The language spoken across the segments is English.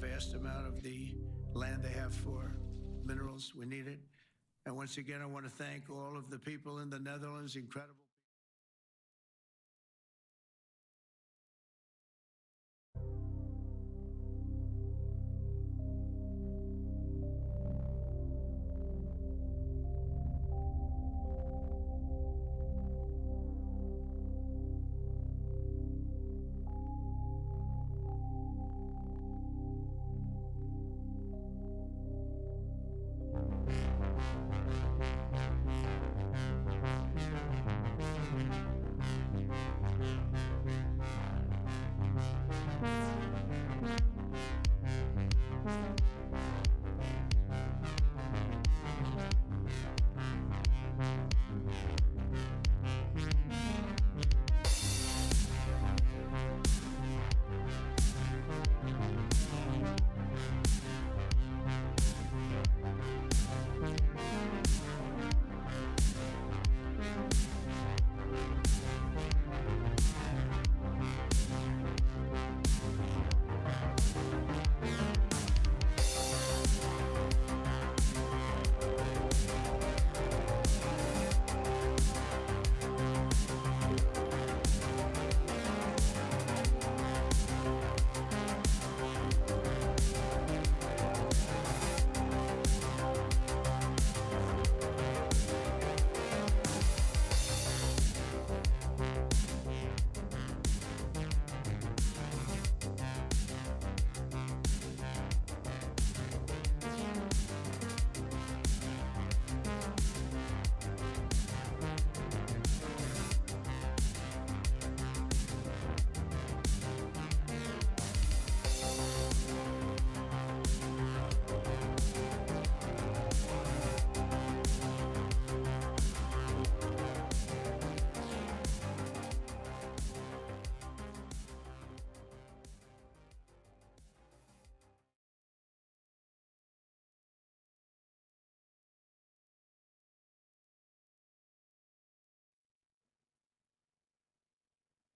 vast amount of the land they have for minerals. We need it. And once again, I want to thank all of the people in the Netherlands, incredible.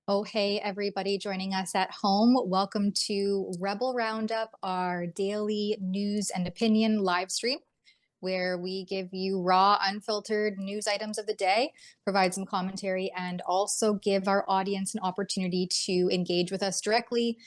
Oh, hey, everybody joining us at home. Welcome to Rebel Roundup, our daily news and opinion live stream, where we give you raw, unfiltered news items of the day, provide some commentary, and also give our audience an opportunity to engage with us directly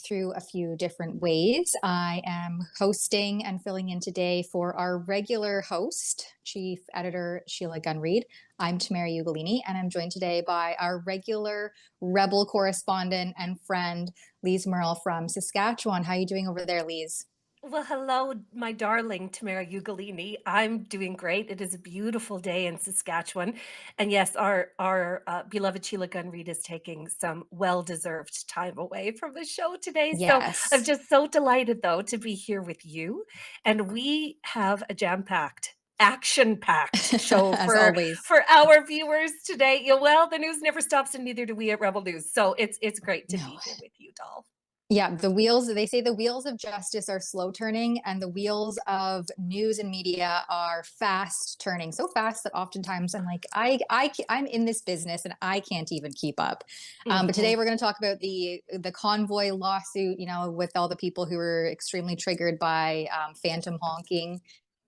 through a few different ways. I am hosting and filling in today for our regular host, Chief Editor Sheila Gunn-Reid. I'm Tamara Ugolini, and I'm joined today by our regular Rebel correspondent and friend, Lise Merle from Saskatchewan. How are you doing over there, Lise? Well, hello, my darling Tamara Ugolini. I'm doing great. It is a beautiful day in Saskatchewan. And yes, our beloved Sheila Gunn-Reid is taking some well-deserved time away from the show today. So I'm Yes. just so delighted, though, to be here with you. And we have a jam-packed, action-packed show As always. for our viewers today. Yeah, well, the news never stops, and neither do we at Rebel News. So it's great to No. be here with you, doll. Yeah, they say the wheels of justice are slow turning and the wheels of news and media are fast turning. So fast that oftentimes I'm like, I'm in this business and I can't even keep up. But today we're going to talk about the Convoy lawsuit, you know, with all the people who were extremely triggered by phantom honking.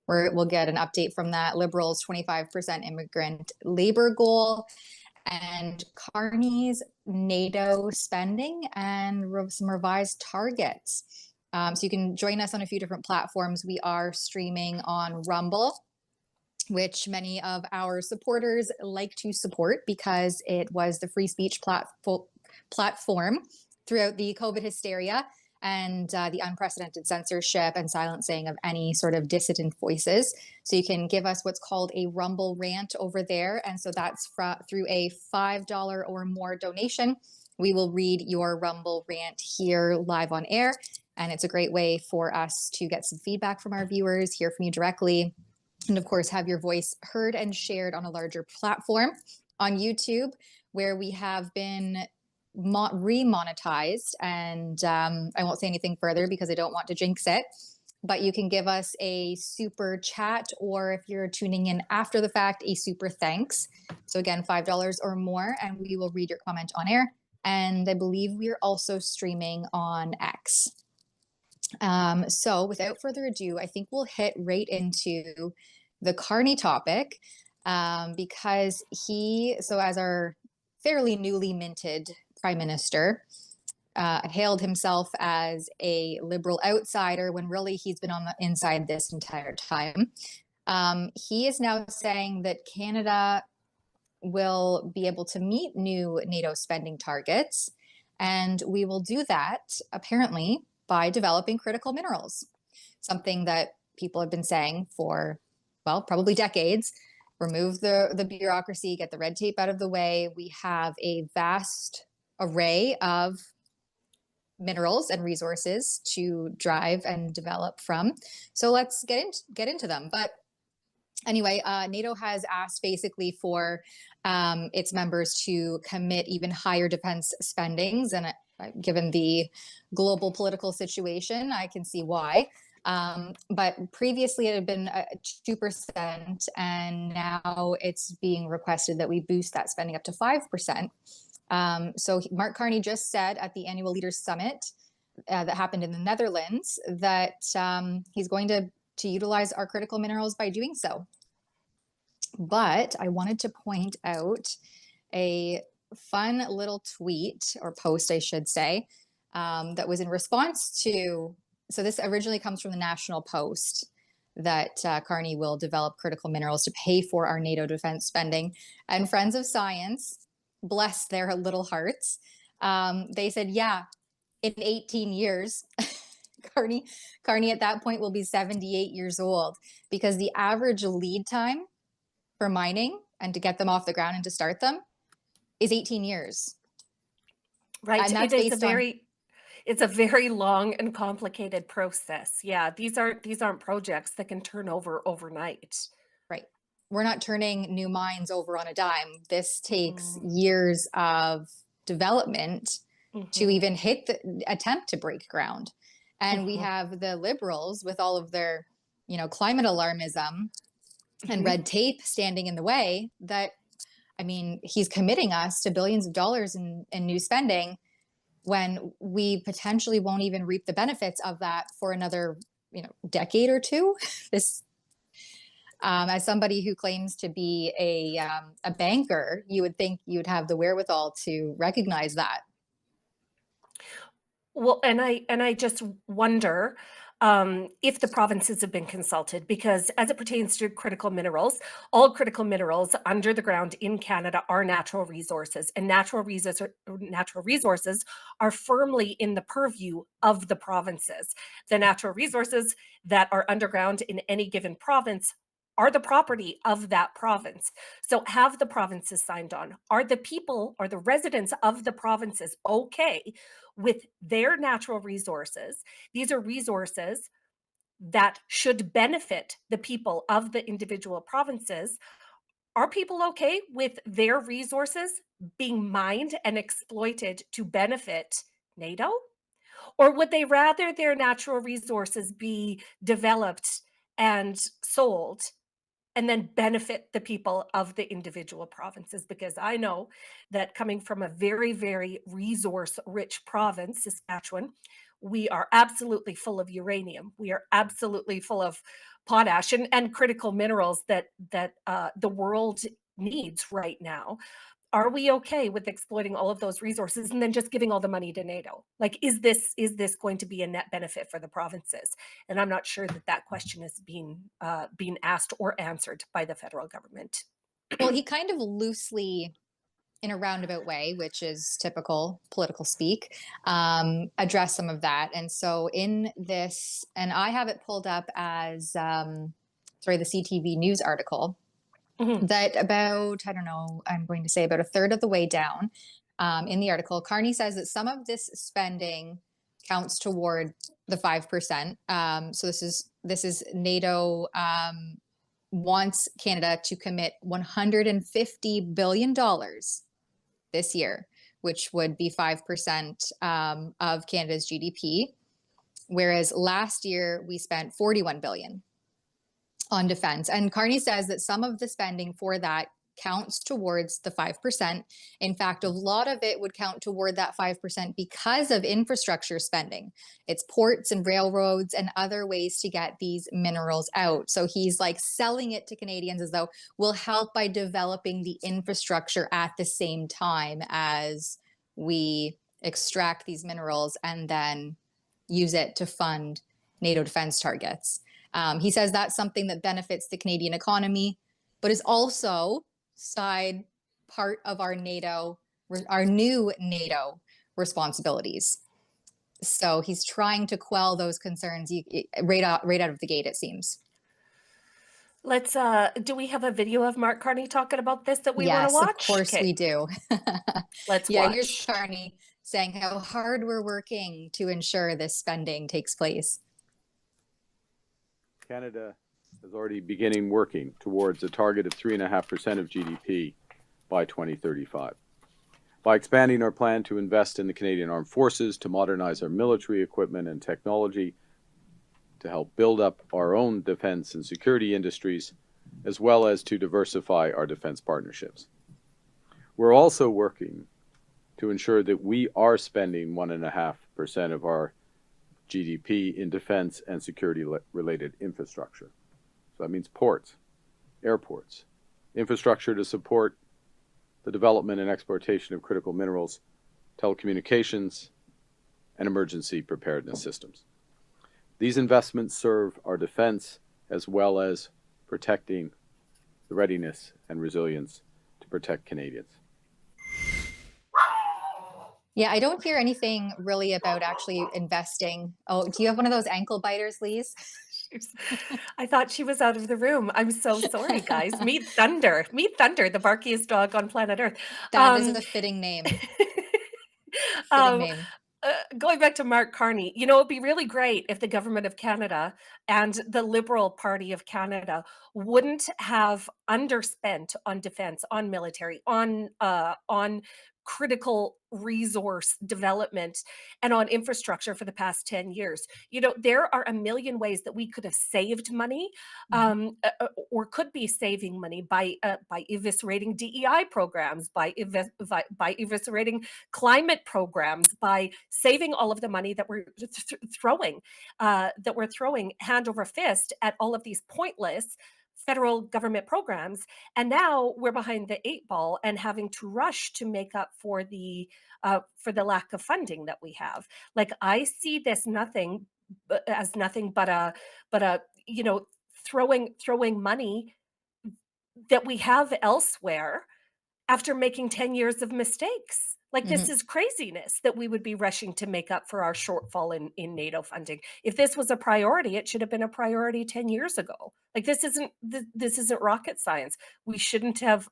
We'll get an update from that. Liberals' 25% immigrant labor goal, and Carney's NATO spending and some revised targets. So you can join us on a few different platforms. We are streaming on Rumble, which many of our supporters like to support because it was the free speech platform throughout the COVID hysteria and the unprecedented censorship and silencing of any sort of dissident voices. So you can give us what's called a Rumble rant over there. And so that's through a $5 or more donation. We will read your Rumble rant here live on air. And it's a great way for us to get some feedback from our viewers, hear from you directly, and of course, have your voice heard and shared on a larger platform on YouTube, where we have been remonetized. And I won't say anything further because I don't want to jinx it. But you can give us a super chat, or if you're tuning in after the fact, a super thanks. So again, $5 or more, and we will read your comment on air. And I believe we are also streaming on X. So without further ado, I think we'll hit right into the Carney topic, because so as our fairly newly minted prime minister, hailed himself as a liberal outsider when really he's been on the inside this entire time. He is now saying that Canada will be able to meet new NATO spending targets, and we will do that apparently by developing critical minerals, something that people have been saying for, well, probably decades. Remove the bureaucracy, get the red tape out of the way. We have a vast array of minerals and resources to drive and develop from. So let's get into them. But anyway, NATO has asked basically for its members to commit even higher defense spendings, and given the global political situation, I can see why. But previously it had been 2%, and now it's being requested that we boost that spending up to 5%. So Mark Carney just said at the annual Leaders Summit that happened in the Netherlands that he's going to utilize our critical minerals by doing so. But I wanted to point out a fun little tweet, or post, I should say, that was in response to, so this originally comes from the National Post, that Carney will develop critical minerals to pay for our NATO defense spending. And Friends of Science, bless their little hearts, they said, yeah, in 18 years, Carney at that point will be 78 years old, because the average lead time for mining and to get them off the ground and to start them is 18 years. Right. And that's based on, it's a very long and complicated process. Yeah, these aren't projects that can turn over overnight. right. We're not turning new mines over on a dime. This takes years of development to even attempt to break ground. And we have the liberals with all of their, climate alarmism and red tape standing in the way. That, I mean, he's committing us to billions of dollars in new spending when we potentially won't even reap the benefits of that for another, decade or two. This, as somebody who claims to be a banker, you would think you would have the wherewithal to recognize that. Well, and I just wonder if the provinces have been consulted, because as it pertains to critical minerals, all critical minerals under the ground in Canada are natural resources, and natural resources are firmly in the purview of the provinces. The natural resources that are underground in any given province are the property of that province. So have the provinces signed on? Are the people or the residents of the provinces okay with their natural resources? These are resources that should benefit the people of the individual provinces. Are people okay with their resources being mined and exploited to benefit NATO? Or would they rather their natural resources be developed and sold and then benefit the people of the individual provinces? Because I know that coming from a very, very resource-rich province, Saskatchewan, we are absolutely full of uranium. We are absolutely full of potash and critical minerals that the world needs right now. Are we okay with exploiting all of those resources and then just giving all the money to NATO? Like, is this going to be a net benefit for the provinces? And I'm not sure that question is being asked or answered by the federal government. Well, he kind of loosely, in a roundabout way, which is typical political speak, address some of that. And so in this, and I have it pulled up as, the CTV News article, that about, I don't know, I'm going to say about a third of the way down in the article, Carney says that some of this spending counts toward the 5%. So this is NATO wants Canada to commit $150 billion this year, which would be 5% of Canada's GDP, whereas last year we spent $41 billion on defense. And Carney says that some of the spending for that counts towards the 5%. In fact, a lot of it would count toward that 5% because of infrastructure spending. It's ports and railroads and other ways to get these minerals out. So he's like selling it to Canadians as though we'll help by developing the infrastructure at the same time as we extract these minerals and then use it to fund NATO defense targets. He says that's something that benefits the Canadian economy, but is also side part of our new NATO responsibilities. So he's trying to quell those concerns right out of the gate, it seems. Let's, do we have a video of Mark Carney talking about this that we want to Yes, watch? of course we do. Let's Yeah, watch. here's Carney saying how hard we're working to ensure this spending takes place. Canada is already beginning working towards a target of 3.5% of GDP by 2035. By expanding our plan to invest in the Canadian Armed Forces, to modernize our military equipment and technology, to help build up our own defense and security industries, as well as to diversify our defense partnerships. We're also working to ensure that we are spending 1.5% of our GDP in defense and security-related infrastructure. So that means ports, airports, infrastructure to support the development and exportation of critical minerals, telecommunications, and emergency preparedness systems. These investments serve our defense as well as protecting the readiness and resilience to protect Canadians. Yeah, I don't hear anything really about actually investing. Oh, do you have one of those ankle biters, Lise? I thought she was out of the room. I'm so sorry, guys. Meet Thunder. Meet Thunder, the barkiest dog on planet Earth. That is a fitting name. Fitting name. Going back to Mark Carney, you know, it'd be really great if the government of Canada and the Liberal Party of Canada wouldn't have underspent on defense, on military, on critical resource development and on infrastructure for the past 10 years. You know, there are a million ways that we could have saved money or could be saving money by eviscerating DEI programs, by eviscerating climate programs, by saving all of the money that we're throwing hand over fist at all of these pointless federal government programs. And now we're behind the 8 ball and having to rush to make up for the lack of funding that we have. Like, I see this as nothing but a you know, throwing money that we have elsewhere after making 10 years of mistakes. Like, this is craziness that we would be rushing to make up for our shortfall in NATO funding. If this was a priority, it should have been a priority 10 years ago. Like, this isn't rocket science. We shouldn't have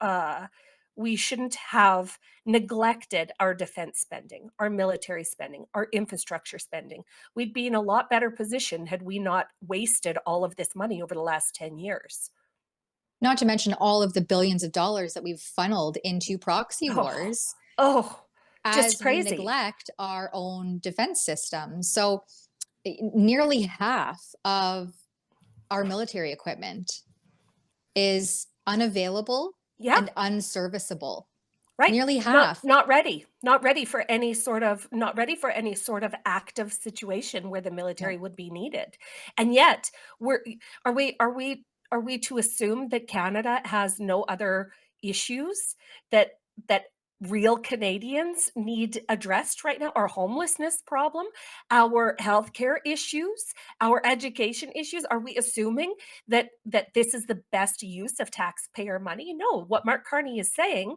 neglected our defense spending, our military spending, our infrastructure spending. We'd be in a lot better position had we not wasted all of this money over the last 10 years. Not to mention all of the billions of dollars that we've funneled into proxy wars. Just crazy. We neglect our own defense system. So nearly half of our military equipment is unavailable and unserviceable. Right. Nearly half. Not ready for any sort of active situation where the military would be needed. And yet are we to assume that Canada has no other issues that real Canadians need addressed right now? Our homelessness problem, our healthcare issues, our education issues. Are we assuming that this is the best use of taxpayer money? No. What Mark Carney is saying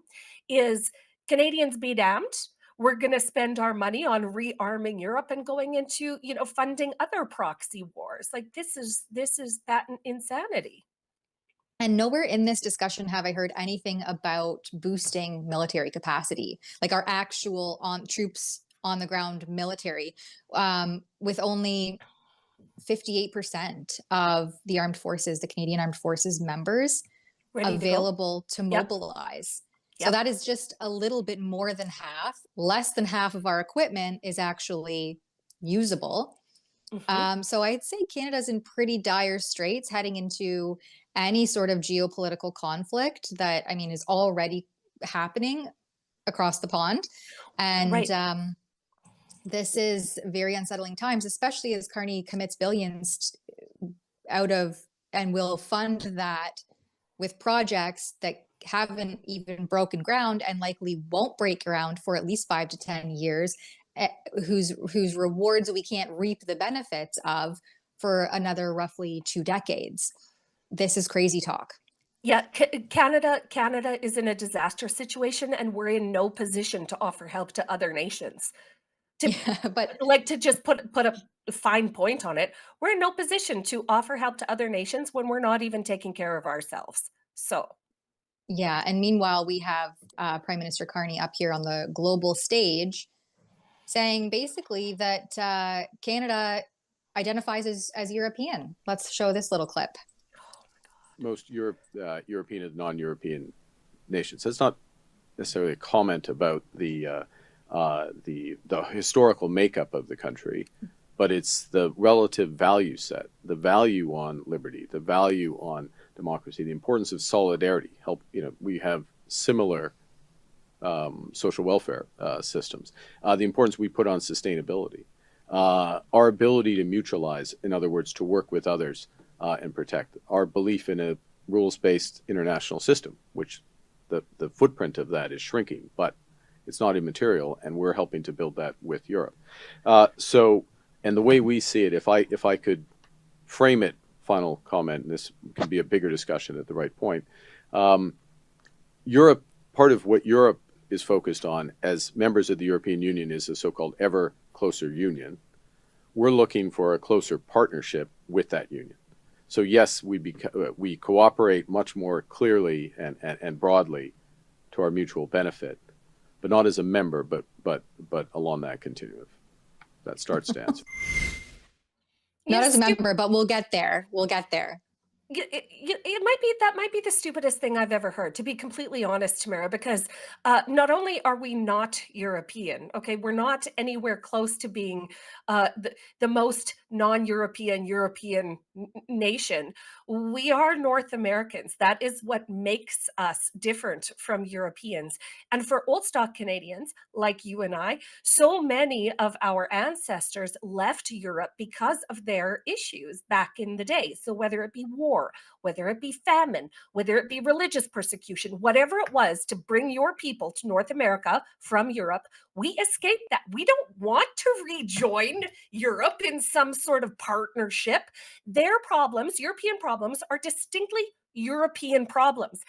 is, Canadians be damned. We're going to spend our money on rearming Europe and going into, you know, funding other proxy wars. Like, this is patent insanity. And nowhere in this discussion have I heard anything about boosting military capacity, like our actual troops on the ground military, with only 58% of the armed forces, the Canadian Armed Forces members, available to mobilize. So that is just a little bit more than half. Less than half of our equipment is actually usable. So I'd say Canada's in pretty dire straits heading into any sort of geopolitical conflict that, I mean, is already happening across the pond. And Right. this is very unsettling times, especially as Carney commits billions out of and will fund that with projects that haven't even broken ground and likely won't break ground for at least 5 to 10 years, whose rewards we can't reap the benefits of for another roughly 2 decades. This is crazy talk. Yeah, Canada is in a disaster situation, and we're in no position to offer help to other nations. To Yeah, but to just put a fine point on it, we're in no position to offer help to other nations when we're not even taking care of ourselves. So, yeah, and meanwhile, we have Prime Minister Carney up here on the global stage saying basically that Canada identifies as European. Let's show this little clip. Most European and non-European nations. That's not necessarily a comment about the historical makeup of the country, but it's the relative value set, the value on liberty, the value on democracy, the importance of solidarity. We have similar social welfare systems. The importance we put on sustainability, our ability to mutualize, in other words, to work with others and protect, our belief in a rules-based international system, which the footprint of that is shrinking, but it's not immaterial, and we're helping to build that with Europe. And the way we see it, if I could frame it, final comment, and this can be a bigger discussion at the right point. Europe, part of what Europe is focused on as members of the European Union is a so-called ever closer union. We're looking for a closer partnership with that union. So yes, we cooperate much more clearly and broadly to our mutual benefit, but not as a member, but along that continuum. That starts to answer. Not as a member, but we'll get there. We'll get there. That might be the stupidest thing I've ever heard, to be completely honest, Tamara, because not only are we not European, okay, we're not anywhere close to being the most non-European European nation. We are North Americans. That is what makes us different from Europeans. And for old stock Canadians like you and I, so many of our ancestors left Europe because of their issues back in the day. So whether it be war, whether it be famine, whether it be religious persecution, whatever it was to bring your people to North America from Europe, we escaped that. We don't want to rejoin Europe in some sort of partnership. Their problems, European problems, are distinctly European problems.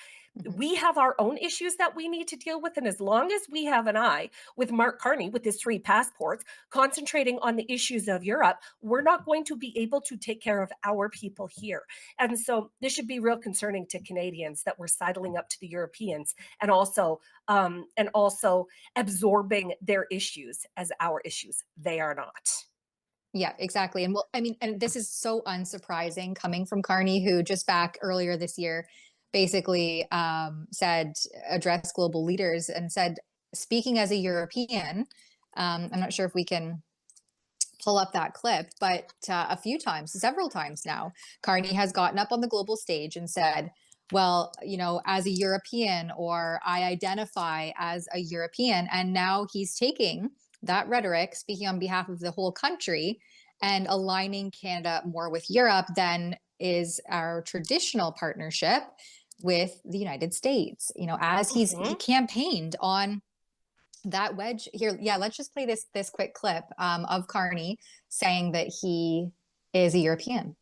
We have our own issues that we need to deal with. And as long as we have an eye with Mark Carney, with his 3 passports, concentrating on the issues of Europe, we're not going to be able to take care of our people here. And so this should be real concerning to Canadians that we're sidling up to the Europeans and also absorbing their issues as our issues. They are not. Yeah, exactly. And and this is so unsurprising coming from Carney, who just back earlier this year basically addressed global leaders and said, speaking as a European, I'm not sure if we can pull up that clip, but several times now, Carney has gotten up on the global stage and said, well, as a European, or I identify as a European. And now he's taking that rhetoric, speaking on behalf of the whole country, and aligning Canada more with Europe than is our traditional partnership with the United States. As he campaigned on that wedge here. Yeah, let's just play this quick clip of Carney saying that he is a European.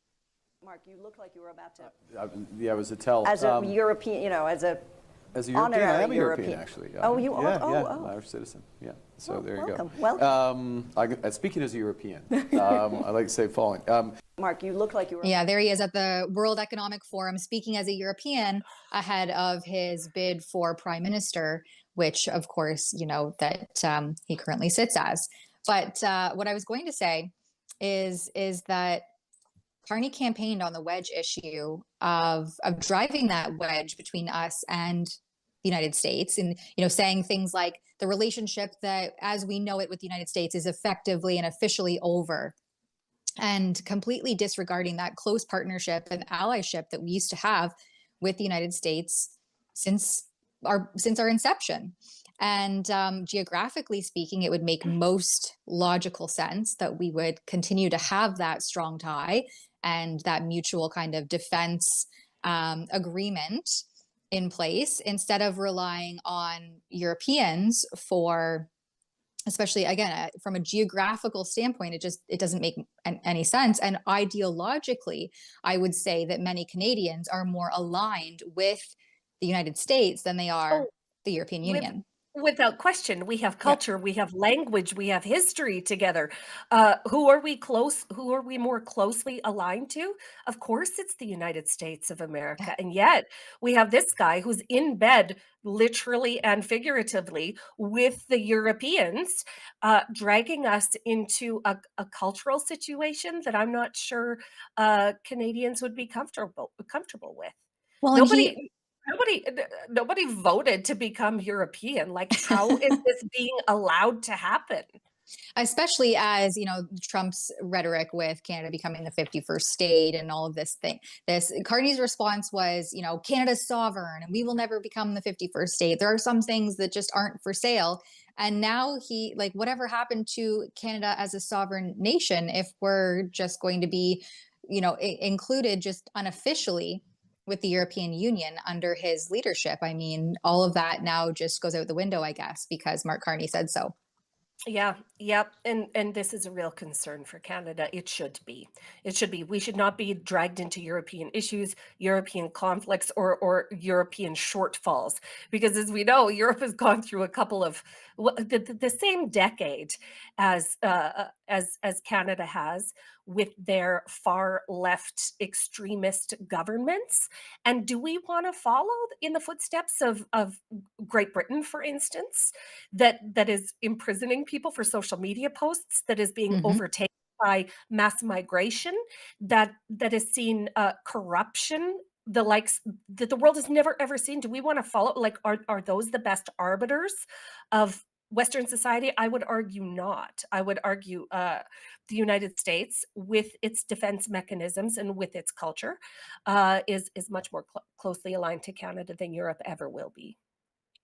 Mark, you look like you were about to. Yeah, it was a tell. As a European, as a European, I am a European actually. Oh, you are? Yeah, oh. I'm an Irish citizen. Yeah, so there you welcome. go. Welcome. Speaking as a European, I like to say following. Mark, you look like you were. Yeah, there he is at the World Economic Forum speaking as a European ahead of his bid for prime minister, which of course, that he currently sits as. But what I was going to say is that Carney campaigned on the wedge issue of driving that wedge between us and the United States, and saying things like the relationship that as we know it with the United States is effectively and officially over. and completely disregarding that close partnership and allyship that we used to have with the United States since our inception. And geographically speaking, it would make most logical sense that we would continue to have that strong tie and that mutual kind of defense agreement in place, instead of relying on Europeans for, especially again from a geographical standpoint, it doesn't make any sense. And ideologically, I would say that many Canadians are more aligned with the United States than they are Oh, the European with Union. without question, we have Yeah. culture, we have language, we have history together. Who are we more closely aligned to? Of course, it's the United States of America. And yet we have this guy who's in bed, literally and figuratively, with the Europeans, dragging us into a cultural situation that I'm not sure Canadians would be comfortable with. Well, and Nobody nobody voted to become European. Like, how is this being allowed to happen? especially as Trump's rhetoric with Canada becoming the 51st state and all of this Carney's response was, Canada's sovereign and we will never become the 51st state. There are some things that just aren't for sale. And now whatever happened to Canada as a sovereign nation, if we're just going to be included just unofficially with the European Union under his leadership? I mean, all of that now just goes out the window, I guess, because Mark Carney said so. Yeah, yep. And this is a real concern for Canada. It should be. It should be. We should not be dragged into European issues, European conflicts, or European shortfalls. Because as we know, Europe has gone through a couple of the same decade as Canada has, with their far left extremist governments. And do we want to follow in the footsteps of Great Britain, for instance, that is imprisoning people for social media posts, that is being overtaken by mass migration, that has seen corruption, the likes that the world has never ever seen? Do we want to follow? Like, are those the best arbiters of Western society? I would argue not. I would argue the United States, with its defense mechanisms and with its culture, is much more closely aligned to Canada than Europe ever will be.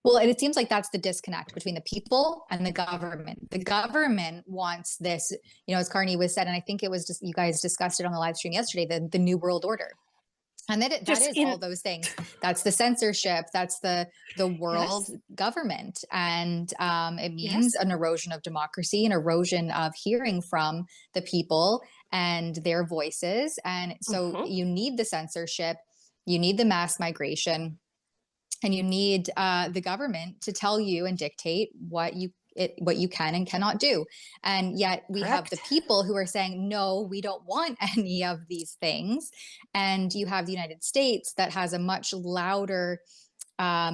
Well, and it seems like that's the disconnect between the people and the government. The government wants this, as Carney was said, and I think it was just, you guys discussed it on the live stream yesterday, the New World Order. And that is all those things. That's the censorship. That's the world government. And it means an erosion of democracy, an erosion of hearing from the people and their voices. And so you need the censorship, you need the mass migration, and you need the government to tell you and dictate what you can and cannot do. And yet we have the people who are saying, no, we don't want any of these things. And you have the United States that has a much louder,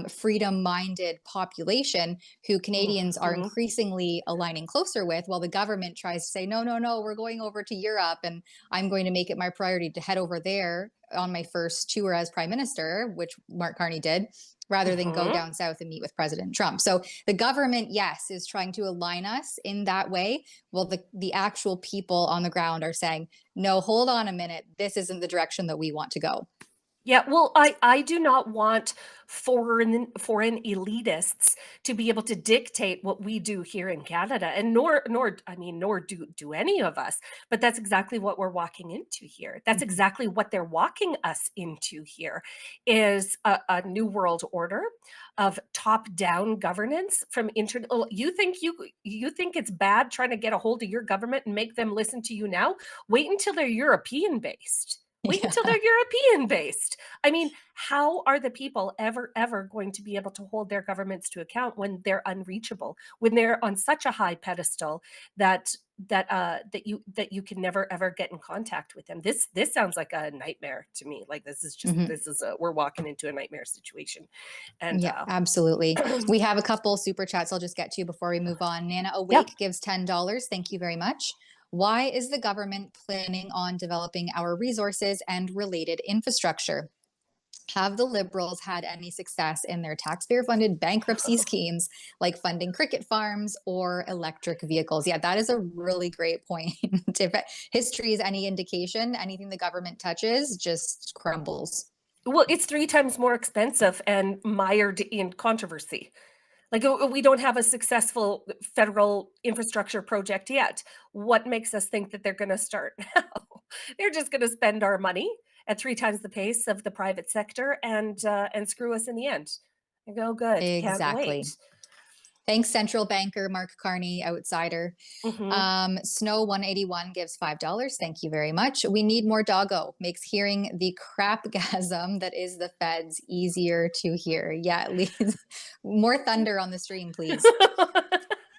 freedom-minded population who Canadians are increasingly aligning closer with, while the government tries to say, no, we're going over to Europe and I'm going to make it my priority to head over there on my first tour as prime minister, which Mark Carney did, rather than go down south and meet with President Trump. So the government, yes, is trying to align us in that way. Well, the actual people on the ground are saying, no, hold on a minute. This isn't the direction that we want to go. Yeah, well, I do not want foreign elitists to be able to dictate what we do here in Canada, and nor do any of us. But that's exactly what we're walking into here. That's exactly what they're walking us into here, is a new world order of top-down governance from internal. You think it's bad trying to get a hold of your government and make them listen to you now? Wait until they're European based. Wait until they're European based. I mean, how are the people ever going to be able to hold their governments to account when they're unreachable, when they're on such a high pedestal that you can never ever get in contact with them? This sounds like a nightmare to me. Like, this is we're walking into a nightmare situation. And yeah, absolutely. We have a couple super chats I'll just get to before we move on. Nana Awake gives $10. Thank you very much. Why is the government planning on developing our resources and related infrastructure? have the Liberals had any success in their taxpayer-funded bankruptcy schemes, like funding cricket farms or electric vehicles? Yeah, that is a really great point. If history is any indication, anything the government touches just crumbles. Well, it's 3 times more expensive and mired in controversy. Like, we don't have a successful federal infrastructure project yet. What makes us think that they're going to start now? They're just going to spend our money at 3 times the pace of the private sector and screw us in the end. I go, good, can't Exactly. wait. Thanks, central banker Mark Carney, outsider. Snow 181 gives $5. Thank you very much. We need more doggo. Makes hearing the crapgasm that is the feds easier to hear. Yeah, more thunder on the stream, please.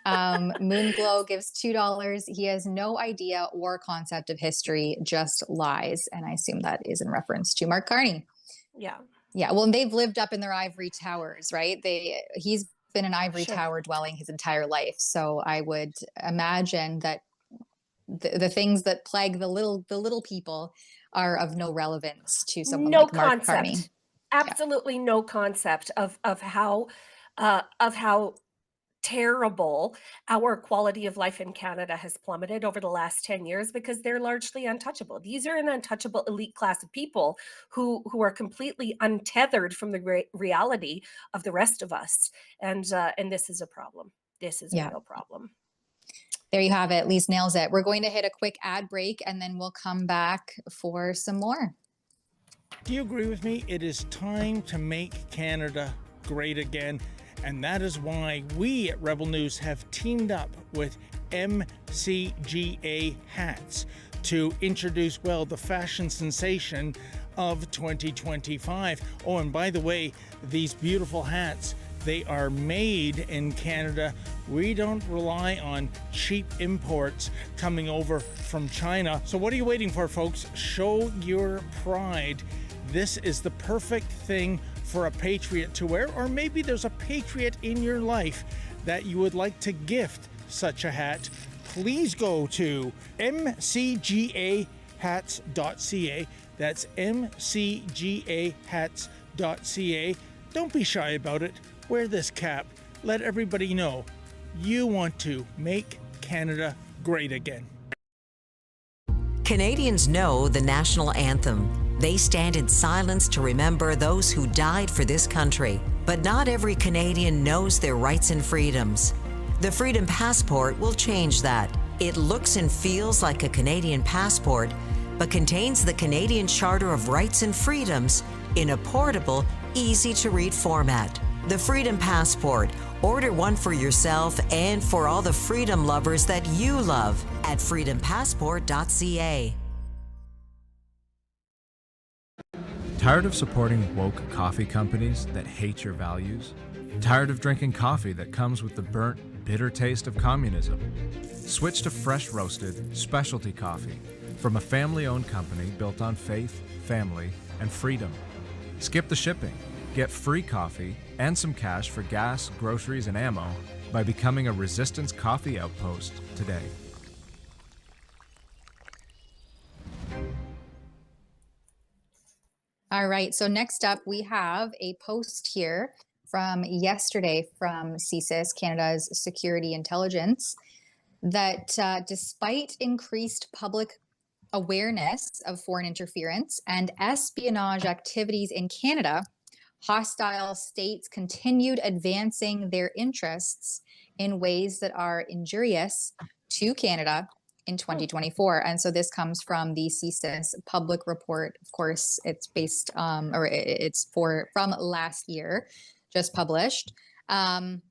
Moonglow gives $2. He has no idea or concept of history, just lies. And I assume that is in reference to Mark Carney. Yeah. Yeah, well, they've lived up in their ivory towers, right? He's been an ivory tower dwelling his entire life. So I would imagine that the things that plague the little people are of no relevance to someone like Mark Carney. Absolutely no concept of how terrible our quality of life in Canada has plummeted over the last 10 years because they're largely untouchable. These are an untouchable elite class of people who are completely untethered from the reality of the rest of us. And this is a problem. This is a real problem. There you have it. Lise nails it. We're going to hit a quick ad break and then we'll come back for some more. Do you agree with me? It is time to make Canada great again. And that is why we at Rebel News have teamed up with MCGA Hats to introduce, well, the fashion sensation of 2025. Oh, and by the way, these beautiful hats, they are made in Canada. We don't rely on cheap imports coming over from China. So what are you waiting for, folks? Show your pride. This is the perfect thing for a patriot to wear, or maybe there's a patriot in your life that you would like to gift such a hat. Please go to mcgahats.ca. That's mcgahats.ca. Don't be shy about it. Wear this cap. Let everybody know you want to make Canada great again. Canadians know the national anthem. They stand in silence to remember those who died for this country. But not every Canadian knows their rights and freedoms. The Freedom Passport will change that. It looks and feels like a Canadian passport, but contains the Canadian Charter of Rights and Freedoms in a portable, easy-to-read format. The Freedom Passport. Order one for yourself and for all the freedom lovers that you love at freedompassport.ca. Tired of supporting woke coffee companies that hate your values? Tired of drinking coffee that comes with the burnt, bitter taste of communism? Switch to fresh roasted, specialty coffee from a family-owned company built on faith, family, and freedom. Skip the shipping. Get free coffee and some cash for gas, groceries, and ammo by becoming a Resistance Coffee Outpost today. All right, so next up we have a post here from yesterday from CSIS, Canada's Security Intelligence, that despite increased public awareness of foreign interference and espionage activities in Canada, hostile states continued advancing their interests in ways that are injurious to Canada in 2024. And so this comes from the CSIS public report. Of course, it's based from last year, just published. And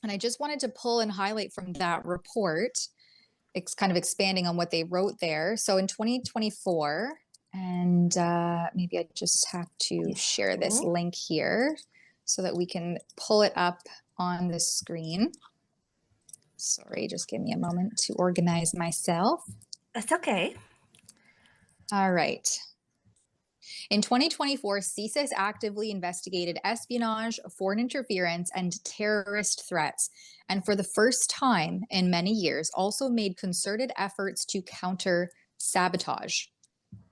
I just wanted to pull and highlight from that report. It's kind of expanding on what they wrote there. So in 2024, and maybe I just have to share this link here so that we can pull it up on the screen. Sorry, just give me a moment to organize myself. That's okay. All right. In 2024, CSIS actively investigated espionage, foreign interference, and terrorist threats, and for the first time in many years, also made concerted efforts to counter sabotage.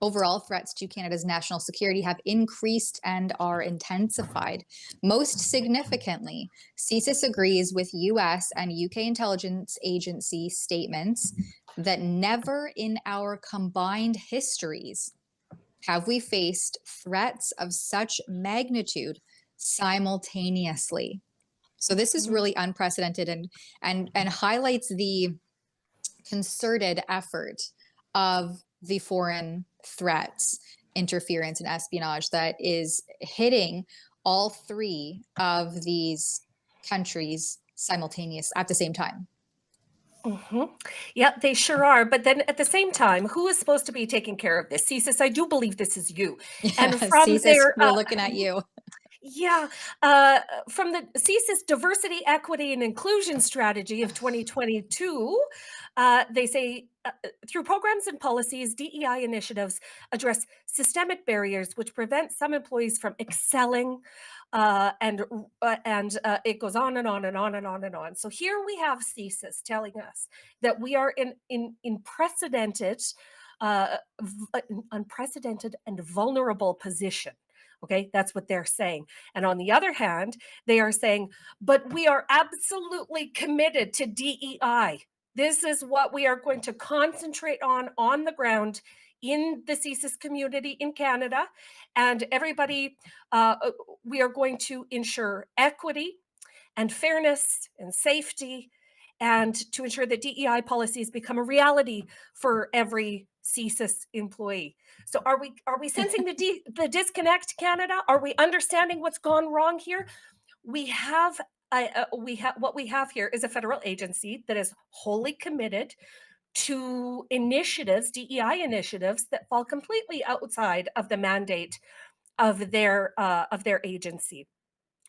Overall, threats to Canada's national security have increased and are intensified. Most significantly, CSIS agrees with US and UK intelligence agency statements that never in our combined histories have we faced threats of such magnitude simultaneously. So this is really unprecedented and highlights the concerted effort of the foreign threats, interference, and espionage that is hitting all three of these countries simultaneously at the same time. Yeah, they sure are. But then at the same time, who is supposed to be taking care of this? CSIS, I do believe this is you. And from CSIS, their we're looking at you. Yeah, from the CSIS Diversity, Equity, and Inclusion Strategy of 2022, they say through programs and policies, DEI initiatives address systemic barriers which prevent some employees from excelling, and it goes on and on and on and on and on. So here we have CSIS telling us that we are in unprecedented and vulnerable position. Okay, that's what they're saying. And on the other hand, they are saying, but we are absolutely committed to DEI. This is what we are going to concentrate on the ground in the CSIS community in Canada. And everybody, we are going to ensure equity and fairness and safety, and to ensure that DEI policies become a reality for every CSIS employee. So are we sensing the disconnect, Canada? Are we understanding what's gone wrong here? What we have here is a federal agency that is wholly committed to initiatives, DEI initiatives, that fall completely outside of the mandate of their agency.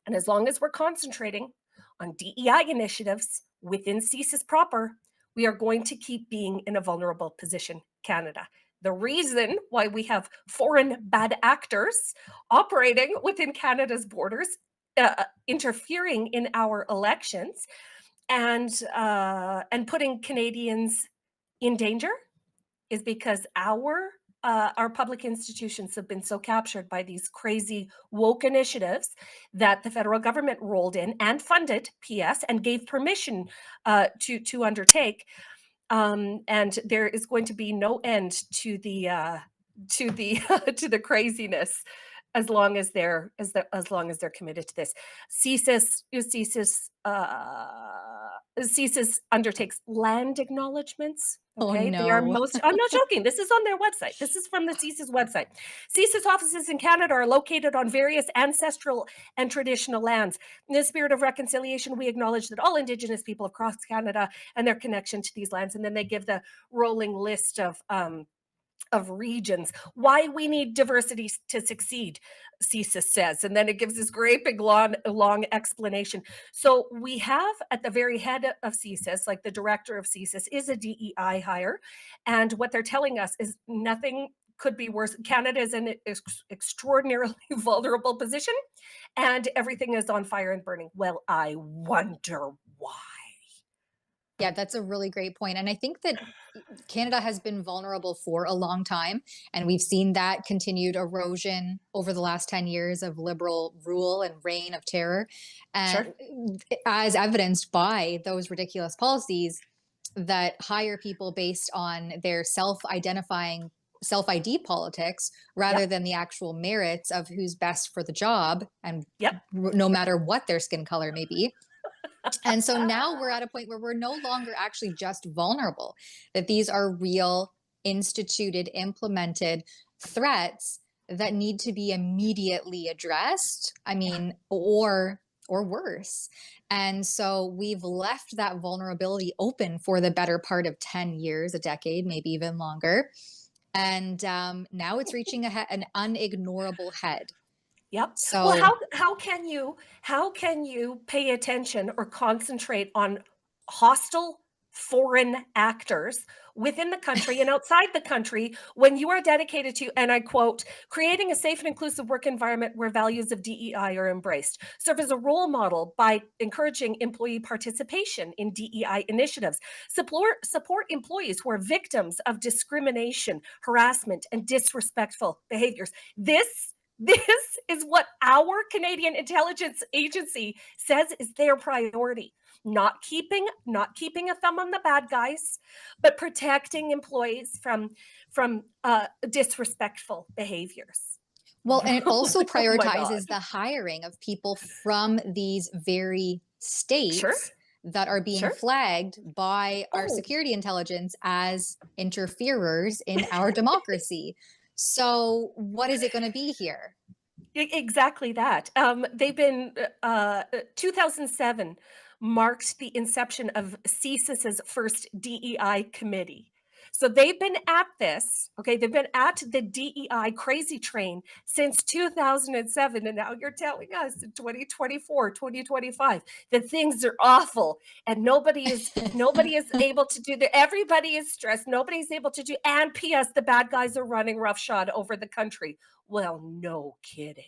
And as long as we're concentrating on DEI initiatives within CSIS proper, we are going to keep being in a vulnerable position, Canada. The reason why we have foreign bad actors operating within Canada's borders, interfering in our elections, and putting Canadians in danger, is because our public institutions have been so captured by these crazy woke initiatives that the federal government rolled in and funded, PS, and gave permission to undertake. And there is going to be no end to the to the craziness as long as they're committed to this. CSIS undertakes land acknowledgements. Okay, Oh they are no. I'm not joking. This is on their website. This is from the CSIS website. CSIS offices in Canada are located on various ancestral and traditional lands. In the spirit of reconciliation, we acknowledge that all Indigenous people across Canada and their connection to these lands. And then they give the rolling list of regions, why we need diversity to succeed, CSIS says. And then it gives this great big long explanation. So we have at the very head of CSIS, like the director of CSIS is a DEI hire. And what they're telling us is nothing could be worse. Canada is in an extraordinarily vulnerable position and everything is on fire and burning. Well, I wonder why. Yeah, that's a really great point. And I think that Canada has been vulnerable for a long time, and we've seen that continued erosion over the last 10 years of liberal rule and reign of terror. And as evidenced by those ridiculous policies that hire people based on their self-identifying self-ID politics rather than the actual merits of who's best for the job, and no matter what their skin color may be. And so now we're at a point where we're no longer actually just vulnerable, that these are real, instituted, implemented threats that need to be immediately addressed. I mean, or worse. And so we've left that vulnerability open for the better part of 10 years, a decade, maybe even longer. And now it's reaching an unignorable head. Yep. So well, how can you pay attention or concentrate on hostile foreign actors within the country and outside the country when you are dedicated to, and I quote, creating a safe and inclusive work environment where values of DEI are embraced. Serve as a role model by encouraging employee participation in DEI initiatives. Support employees who are victims of discrimination, harassment, and disrespectful behaviors. This is what our Canadian Intelligence Agency says is their priority. Not keeping a thumb on the bad guys, but protecting employees from disrespectful behaviors. Well, and it also Oh my God. prioritizes the hiring of people from these very states Sure. that are being Sure. flagged by our Oh. security intelligence as interferers in our democracy. So what is it going to be here? Exactly that. They've been 2007 marked the inception of CSIS's first DEI committee. So they've been at this, okay? They've been at the DEI crazy train since 2007, and now you're telling us in 2024, 2025 that things are awful, and nobody is able to do that. Everybody is stressed. Nobody's able to do. And P.S. the bad guys are running roughshod over the country. Well, no kidding.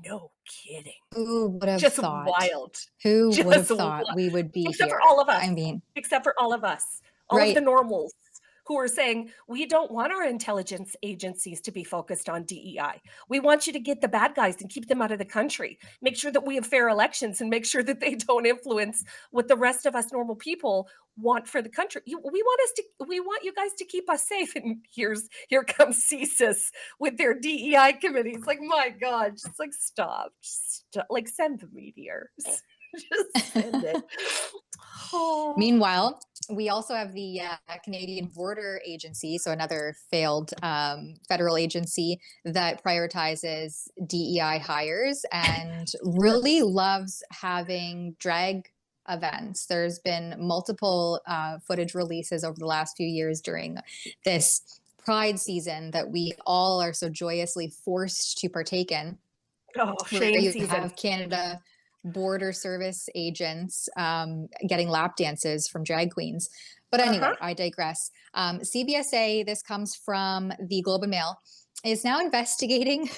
No kidding. Who would have Just thought? wild. Who would have Just thought wild. we would be Except here? for all of us. I mean, Except for all of us. All right. of the normals who are saying, we don't want our intelligence agencies to be focused on DEI. We want you to get the bad guys and keep them out of the country. Make sure that we have fair elections and make sure that they don't influence what the rest of us normal people want for the country. We want you guys to keep us safe. And here comes CSIS with their DEI committees. Like, my God, just like stop. Like send the meteor. Just send it. Oh. Meanwhile, we also have the Canadian Border Agency, so another failed federal agency that prioritizes DEI hires and really loves having drag events. There's been multiple footage releases over the last few years during this Pride season that we all are so joyously forced to partake in. Oh, where shame you season. have Canada Border Service agents getting lap dances from drag queens. But anyway, I digress. CBSA, this comes from the Globe and Mail, is now investigating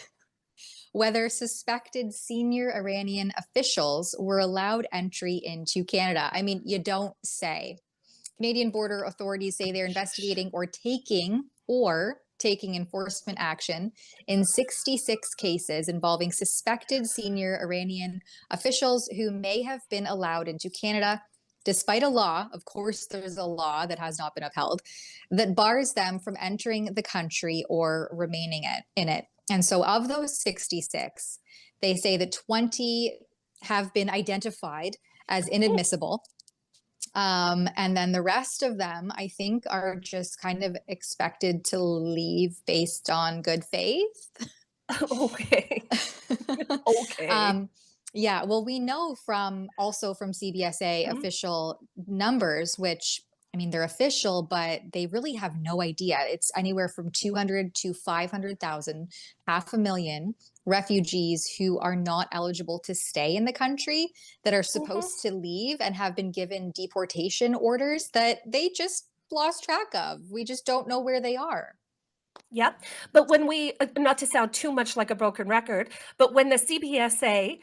whether suspected senior Iranian officials were allowed entry into Canada. I mean, you don't say. Canadian border authorities say they're investigating or taking enforcement action in 66 cases involving suspected senior Iranian officials who may have been allowed into Canada despite a law. Of course, there's a law that has not been upheld that bars them from entering the country or remaining in it. And so of those 66, they say that 20 have been identified as inadmissible. And then the rest of them, I think, are just kind of expected to leave based on good faith. Okay. Okay. Yeah, well, we know from CBSA official numbers, which, I mean, they're official, but they really have no idea. It's anywhere from 200 to 500,000, 500,000 refugees who are not eligible to stay in the country, that are supposed to leave and have been given deportation orders that they just lost track of. We just don't know where they are. Yep. But when we, not to sound too much like a broken record, but when the CBSA,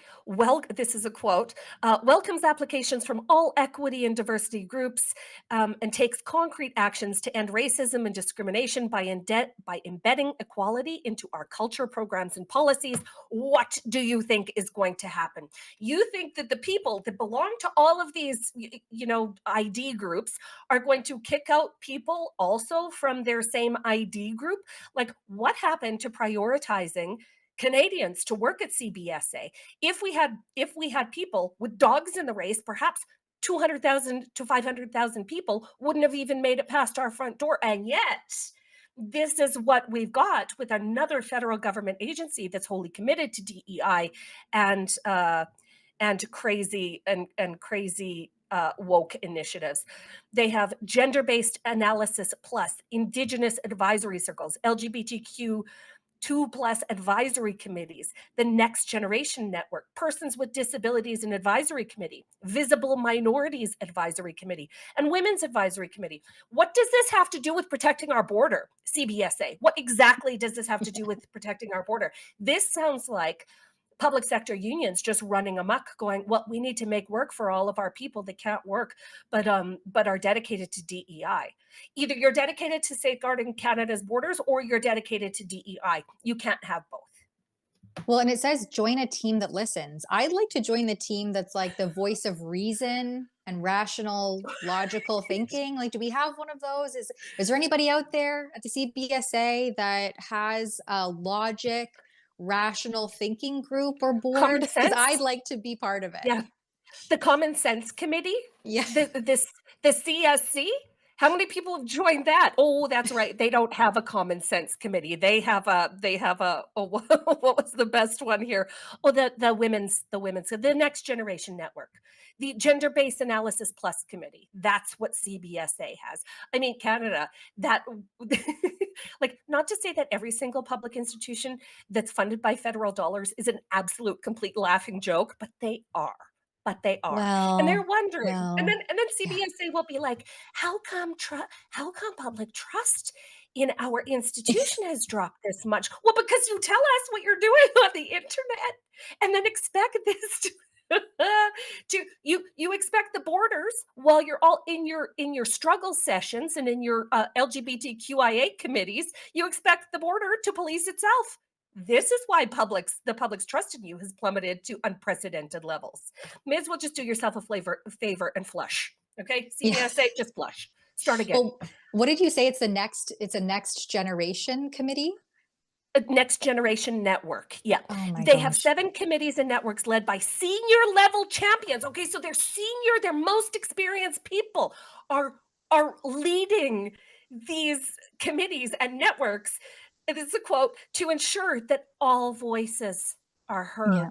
this is a quote, welcomes applications from all equity and diversity groups and takes concrete actions to end racism and discrimination by embedding equality into our culture, programs, and policies, what do you think is going to happen? You think that the people that belong to all of these, ID groups are going to kick out people also from their same ID group? Like, what happened to prioritizing Canadians to work at CBSA? If we had people with dogs in the race, perhaps 200,000 to 500,000 people wouldn't have even made it past our front door. And yet, this is what we've got with another federal government agency that's wholly committed to DEI and crazy woke initiatives. They have gender-based analysis plus, Indigenous advisory circles, LGBTQ 2+ advisory committees, the Next Generation Network, Persons with Disabilities and Advisory Committee, Visible Minorities Advisory Committee, and Women's Advisory Committee. What does this have to do with protecting our border, CBSA? What exactly does this have to do with protecting our border? This sounds like public sector unions just running amok, going, well, we need to make work for all of our people that can't work, but are dedicated to DEI. Either you're dedicated to safeguarding Canada's borders or you're dedicated to DEI. You can't have both. Well, and it says join a team that listens. I'd like to join the team that's like the voice of reason and rational, logical thinking. Like, do we have one of those? Is there anybody out there at the CBSA that has a logic, rational thinking group or board? Common Because sense. I'd like to be part of it. Yeah. The Common Sense Committee, Yeah. the CSC. How many people have joined that? Oh, that's right. They don't have a Common Sense Committee. They have a oh, what was the best one here? Oh, the Next Generation Network, the Gender Based Analysis Plus Committee. That's what CBSA has. I mean, Canada, that like, not to say that every single public institution that's funded by federal dollars is an absolute complete laughing joke, but they are. And they're wondering, and then CBSA will be like, how come public trust in our institution has dropped this much? Well, because you tell us what you're doing on the internet, and then expect this to you expect the borders while you're all in your struggle sessions and in your LGBTQIA committees. You expect the border to police itself. This is why the public's trust in you has plummeted to unprecedented levels. May as well just do yourself a favor and flush. Okay, CBSA, just flush. Start again. Well, what did you say? It's a next generation committee? Next Generation Network. Yeah. Oh my They have gosh. 7 committees and networks led by senior level champions. Okay, so their most experienced people are leading these committees and networks. It is a quote, to ensure that all voices are heard. Yeah.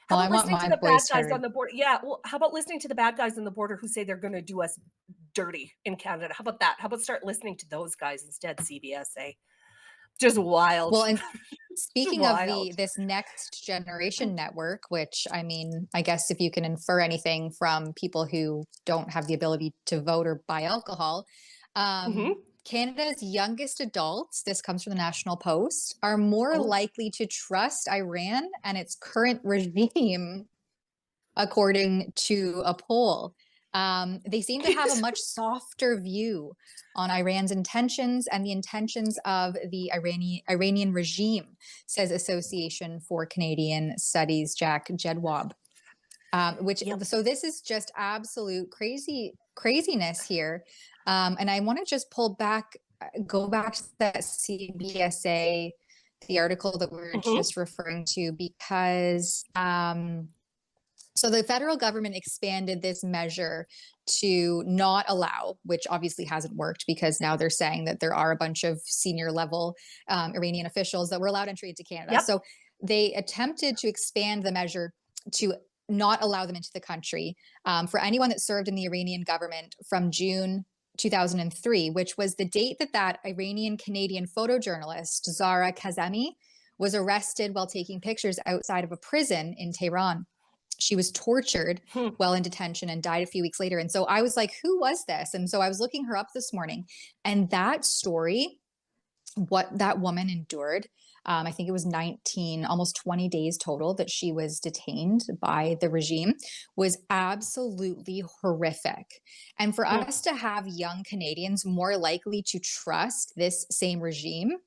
How Well, I about want listening to my the bad voice guys heard. on the border? Yeah, well, how about listening to the bad guys on the border who say they're going to do us dirty in Canada? How about that? How about start listening to those guys instead, CBSA? Just wild. Well, and speaking of Wild. this next generation network, which I mean, I guess if you can infer anything from people who don't have the ability to vote or buy alcohol, Mhm. Canada's youngest adults, this comes from the National Post, are more Oh. likely to trust Iran and its current regime, according to a poll. They seem to have a much softer view on Iran's intentions and the intentions of the Iranian regime, says Association for Canadian Studies, Jack Jedwab. Yep. So this is just absolute craziness here. And I want to just go back to that CBSA, the article that we were Mhm. just referring to, because so the federal government expanded this measure to not allow, which obviously hasn't worked because now they're saying that there are a bunch of senior level Iranian officials that were allowed entry into Canada. Yep. So they attempted to expand the measure to not allow them into the country for anyone that served in the Iranian government from June 2003, which was the date that Iranian Canadian photojournalist Zahra Kazemi was arrested while taking pictures outside of a prison in Tehran. She was tortured while in detention and died a few weeks later. And so I was like, who was this? And so I was looking her up this morning, and that story, what that woman endured, I think it was 19, almost 20 days total that she was detained by the regime, was absolutely horrific. And for us to have young Canadians more likely to trust this same regime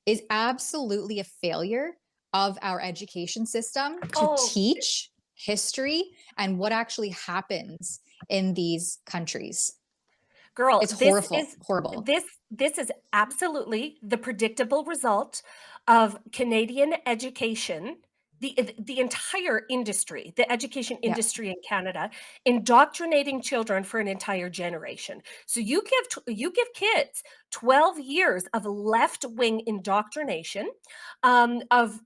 is absolutely a failure of our education system to Oh. teach history and what actually happens in these countries. Girl, It's horrible. This is absolutely the predictable result of Canadian education, the entire industry, the education Yeah. industry in Canada, indoctrinating children for an entire generation. So you give kids 12 years of left-wing indoctrination, of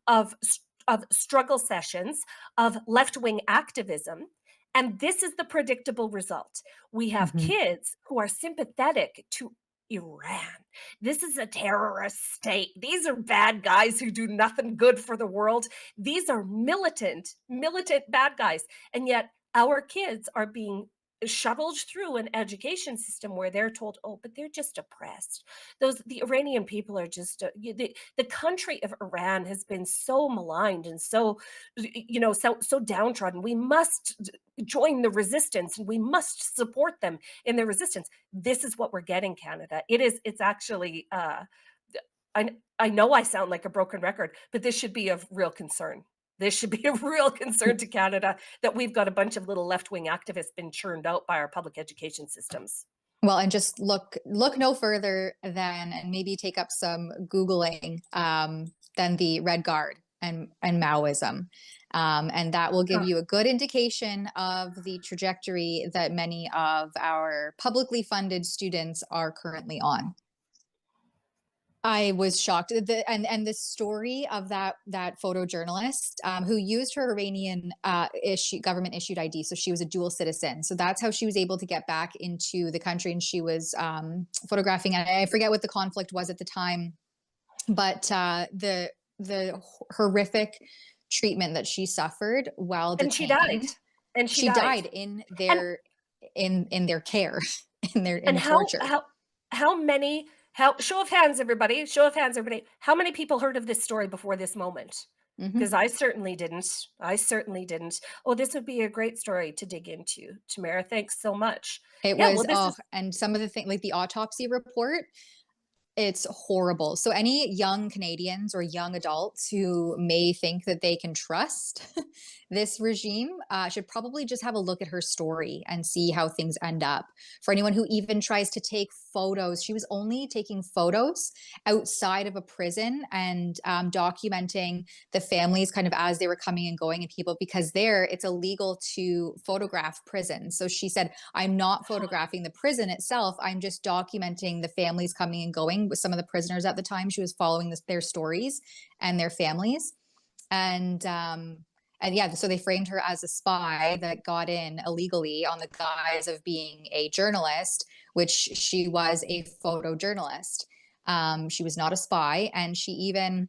struggle sessions, of left-wing activism. And this is the predictable result. We have Mhm. kids who are sympathetic to Iran. This is a terrorist state. These are bad guys who do nothing good for the world. These are militant bad guys. And yet our kids are being shuttled through an education system where they're told, oh, but they're just oppressed. The Iranian people are just, the country of Iran has been so maligned and so, so downtrodden. We must join the resistance and we must support them in their resistance. This is what we're getting, Canada. It's actually, I know I sound like a broken record, but this should be of real concern. This should be a real concern to Canada that we've got a bunch of little left-wing activists been churned out by our public education systems. Well, and just look no further than, and maybe take up some Googling, than the Red Guard and Maoism. And that will give you a good indication of the trajectory that many of our publicly funded students are currently on. I was shocked. And the story of that photojournalist who used her Iranian government issued ID, so she was a dual citizen. So that's how she was able to get back into the country, and she was photographing. And I forget what the conflict was at the time, but the horrific treatment that she suffered while detained. And she died. And she died in their in their care, in their torture. How many? Show of hands, everybody. Show of hands, everybody. How many people heard of this story before this moment? Because I certainly didn't. Oh, this would be a great story to dig into. Tamara, thanks so much. It was, and some of the things, like the autopsy report, it's horrible. So any young Canadians or young adults who may think that they can trust this regime should probably just have a look at her story and see how things end up. For anyone who even tries to take photos, she was only taking photos outside of a prison and documenting the families kind of as they were coming and going, and people, because there it's illegal to photograph prisons. So she said, I'm not photographing the prison itself. I'm just documenting the families coming and going with some of the prisoners at the time. She was following their stories and their families. And yeah, so they framed her as a spy that got in illegally on the guise of being a journalist, which she was a photojournalist. She was not a spy. And she even,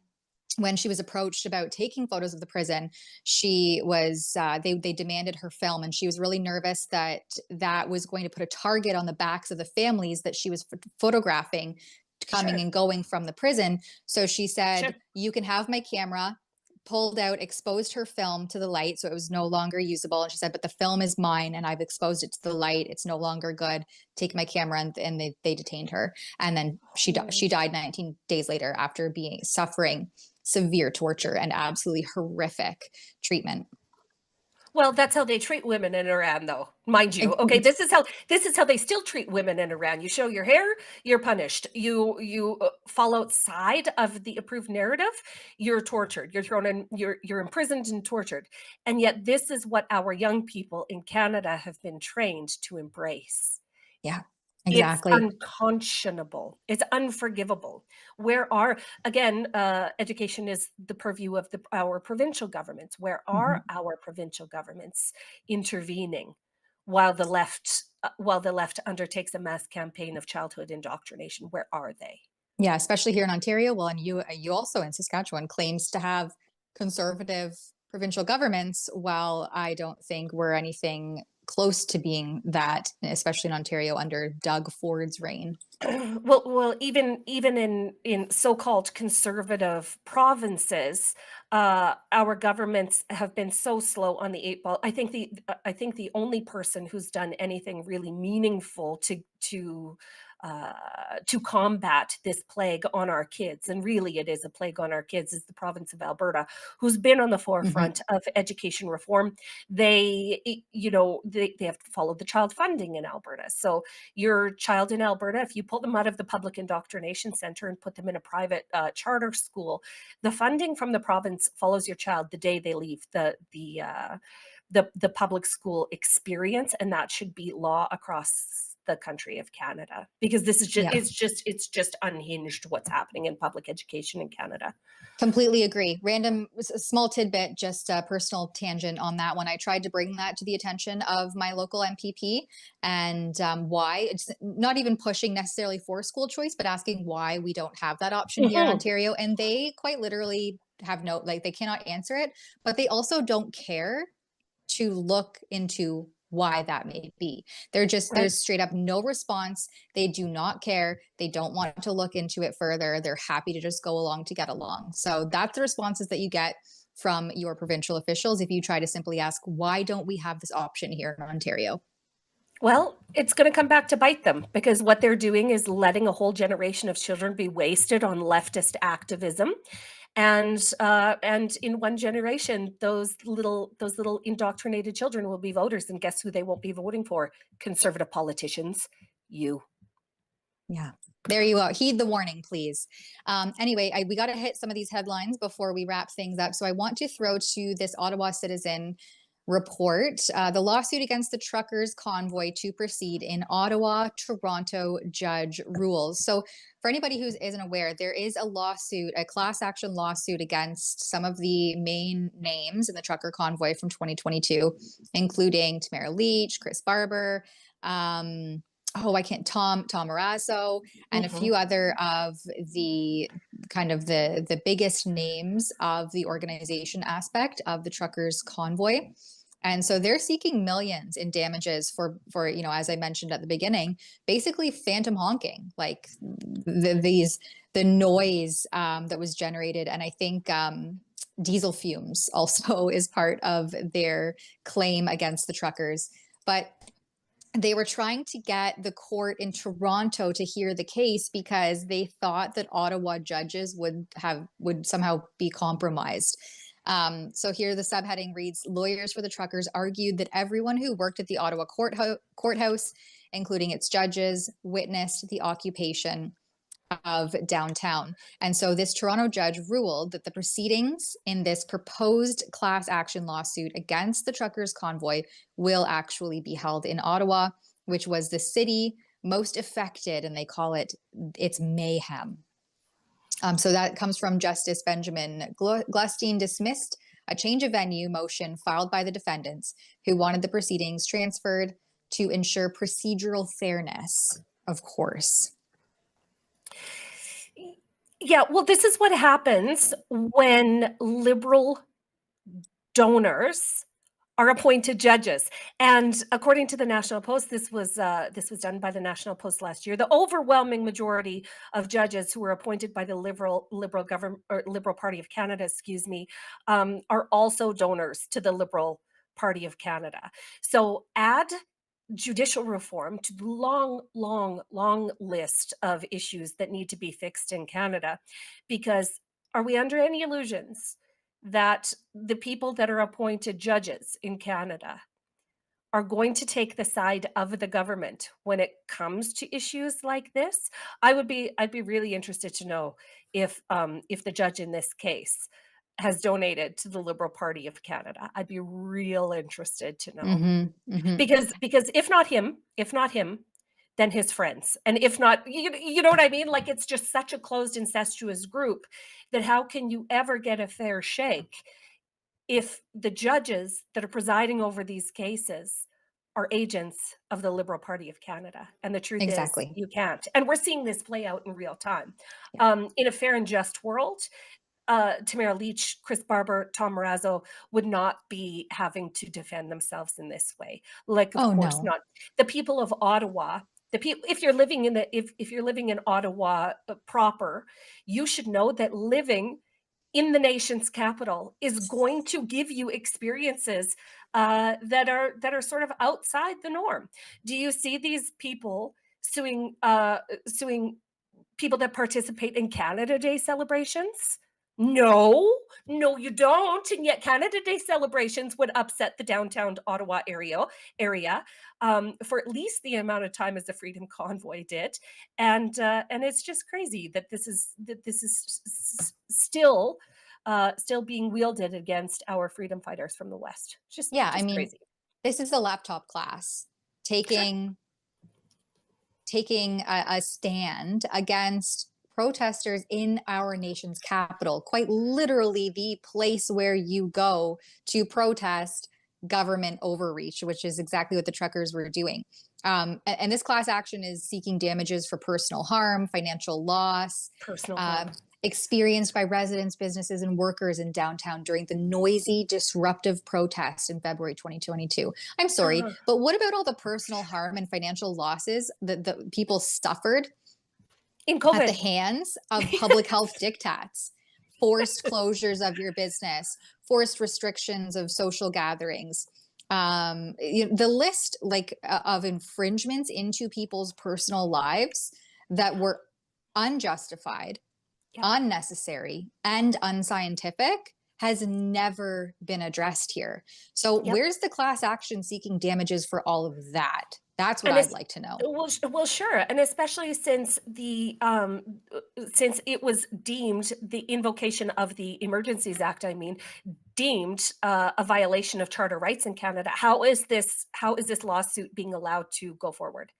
when she was approached about taking photos of the prison, she was, they demanded her film, and she was really nervous that that was going to put a target on the backs of the families that she was photographing coming and going from the prison. So she said, you can have my camera. Pulled out, exposed her film to the light, so it was no longer usable. And she said, but the film is mine and I've exposed it to the light. It's no longer good. Take my camera. And they detained her. And then she died 19 days later after suffering severe torture and absolutely horrific treatment. Well, that's how they treat women in Iran, though, mind you. Okay, this is how they still treat women in Iran. You show your hair, you're punished. You fall outside of the approved narrative, you're tortured. You're thrown in. You're imprisoned and tortured. And yet, this is what our young people in Canada have been trained to embrace. Yeah. Exactly. It's unconscionable. It's unforgivable. Education is the purview of our provincial governments. Where are our provincial governments intervening while the left undertakes a mass campaign of childhood indoctrination? Where are they? Yeah, especially here in Ontario. Well, and you also in Saskatchewan claims to have conservative provincial governments, while I don't think we're anything close to being that, especially in Ontario under Doug Ford's reign. Well, even in so-called conservative provinces, our governments have been so slow on the 8 ball. I think the only person who's done anything really meaningful to combat this plague on our kids, and really it is a plague on our kids, is the province of Alberta, who's been on the forefront of education reform. They have to follow the child funding in Alberta. So your child in Alberta, if you pull them out of the public indoctrination center and put them in a private charter school, the funding from the province follows your child the day they leave the public school experience, and that should be law across the country of Canada, because this is just, it's just unhinged what's happening in public education in Canada. Completely agree. Random, small tidbit, just a personal tangent on that one. I tried to bring that to the attention of my local MPP, and why it's not even pushing necessarily for school choice, but asking why we don't have that option here in Ontario. And they quite literally have no, like, they cannot answer it, but they also don't care to look into why that may be. They're just, there's straight up no response. They do not care. They don't want to look into it further. They're happy to just go along to get along. So that's the responses that you get from your provincial officials if you try to simply ask, why don't we have this option here in Ontario? Well, it's going to come back to bite them, because what they're doing is letting a whole generation of children be wasted on leftist activism. And in one generation, those little indoctrinated children will be voters, and guess who they won't be voting for? Conservative politicians. You. Yeah, there you go. Heed the warning, please. Anyway, we got to hit some of these headlines before we wrap things up. So I want to throw to this Ottawa Citizen report, the lawsuit against the truckers' convoy to proceed in Ottawa. Toronto judge rules. So for anybody who isn't aware, there is a lawsuit, a class action lawsuit against some of the main names in the trucker convoy from 2022, including Tamara Leach, Chris Barber, Tom Morazzo, and a few other of the kind of the biggest names of the organization aspect of the truckers convoy. And so they're seeking millions in damages for, you know, as I mentioned at the beginning, basically phantom honking, like the noise that was generated. And I think diesel fumes also is part of their claim against the truckers. But they were trying to get the court in Toronto to hear the case because they thought that Ottawa judges would somehow be compromised. So here the subheading reads, lawyers for the truckers argued that everyone who worked at the Ottawa courthouse, including its judges, witnessed the occupation of downtown. And so this Toronto judge ruled that the proceedings in this proposed class action lawsuit against the truckers convoy will actually be held in Ottawa, which was the city most affected, and they call it's mayhem. So that comes from Justice Benjamin Glustine, dismissed a change of venue motion filed by the defendants, who wanted the proceedings transferred to ensure procedural fairness, of course. Yeah, well, this is what happens when Liberal donors are appointed judges. And according to the National Post, this was done by the National Post last year. The overwhelming majority of judges who were appointed by the Liberal government, or Liberal Party of Canada, are also donors to the Liberal Party of Canada. So add judicial reform to the long list of issues that need to be fixed in Canada, because are we under any illusions that the people that are appointed judges in Canada are going to take the side of the government when it comes to issues like this? I'd be really interested to know if the judge in this case has donated to the Liberal Party of Canada. I'd be real interested to know. Because if not him, then his friends. And if not, you know what I mean? Like, it's just such a closed, incestuous group that how can you ever get a fair shake if the judges that are presiding over these cases are agents of the Liberal Party of Canada? And the truth is, you can't. And we're seeing this play out in real time. In a fair and just world, Tamara Leach, Chris Barber, Tom Morazzo would not be having to defend themselves in this way. Like, of course not. The people of Ottawa, if you're living in Ottawa proper, you should know that living in the nation's capital is going to give you experiences that are sort of outside the norm. Do you see these people suing people that participate in Canada Day celebrations? No, you don't. And yet Canada Day celebrations would upset the downtown Ottawa area for at least the amount of time as the Freedom Convoy did. And it's just crazy that this is still being wielded against our freedom fighters from the West. Just crazy. This is the laptop class taking taking a stand against protesters in our nation's capital, quite literally the place where you go to protest government overreach, which is exactly what the truckers were doing. And this class action is seeking damages for personal harm, financial loss, Personal harm. experienced by residents, businesses, and workers in downtown during the noisy, disruptive protest in February 2022. I'm sorry, but what about all the personal harm and financial losses that the people suffered In at COVID. the hands of public health diktats? Forced closures of your business, forced restrictions of social gatherings. The list of infringements into people's personal lives that were unjustified, unnecessary, and unscientific has never been addressed here. So where's the class action seeking damages for all of that? That's what I'd like to know. Well, sure, and especially since since it was deemed the invocation of the Emergencies Act, deemed a violation of charter rights in Canada. How is this lawsuit being allowed to go forward?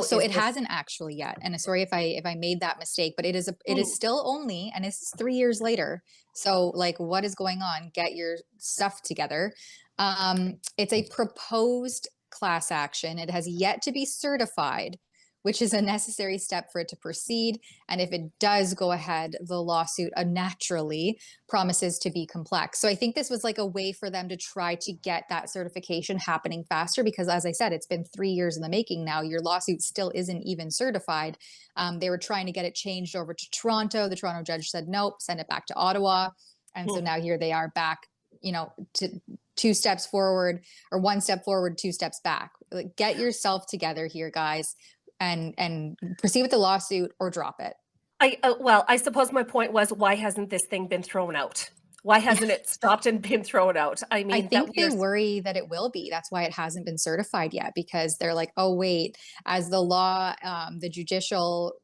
So it hasn't actually yet, and sorry if I made that mistake, but it is still only, and it's 3 years later. So like, what is going on? Get your stuff together. It's a proposed class action. It has yet to be certified, which is a necessary step for it to proceed. And if it does go ahead, the lawsuit naturally promises to be complex. So I think this was like a way for them to try to get that certification happening faster, because as I said, it's been 3 years in the making now. Your lawsuit still isn't even certified. They were trying to get it changed over to Toronto. The Toronto judge said, nope, send it back to Ottawa. And so now here they are back, to 2 steps forward, or 1 step forward, 2 steps back. Like, get yourself together here, guys, and proceed with the lawsuit or drop it. I suppose my point was, why hasn't this thing been thrown out? Why hasn't it stopped and been thrown out? I think they worry that it will be. That's why it hasn't been certified yet, because they're like, oh, wait, as the law, the judicial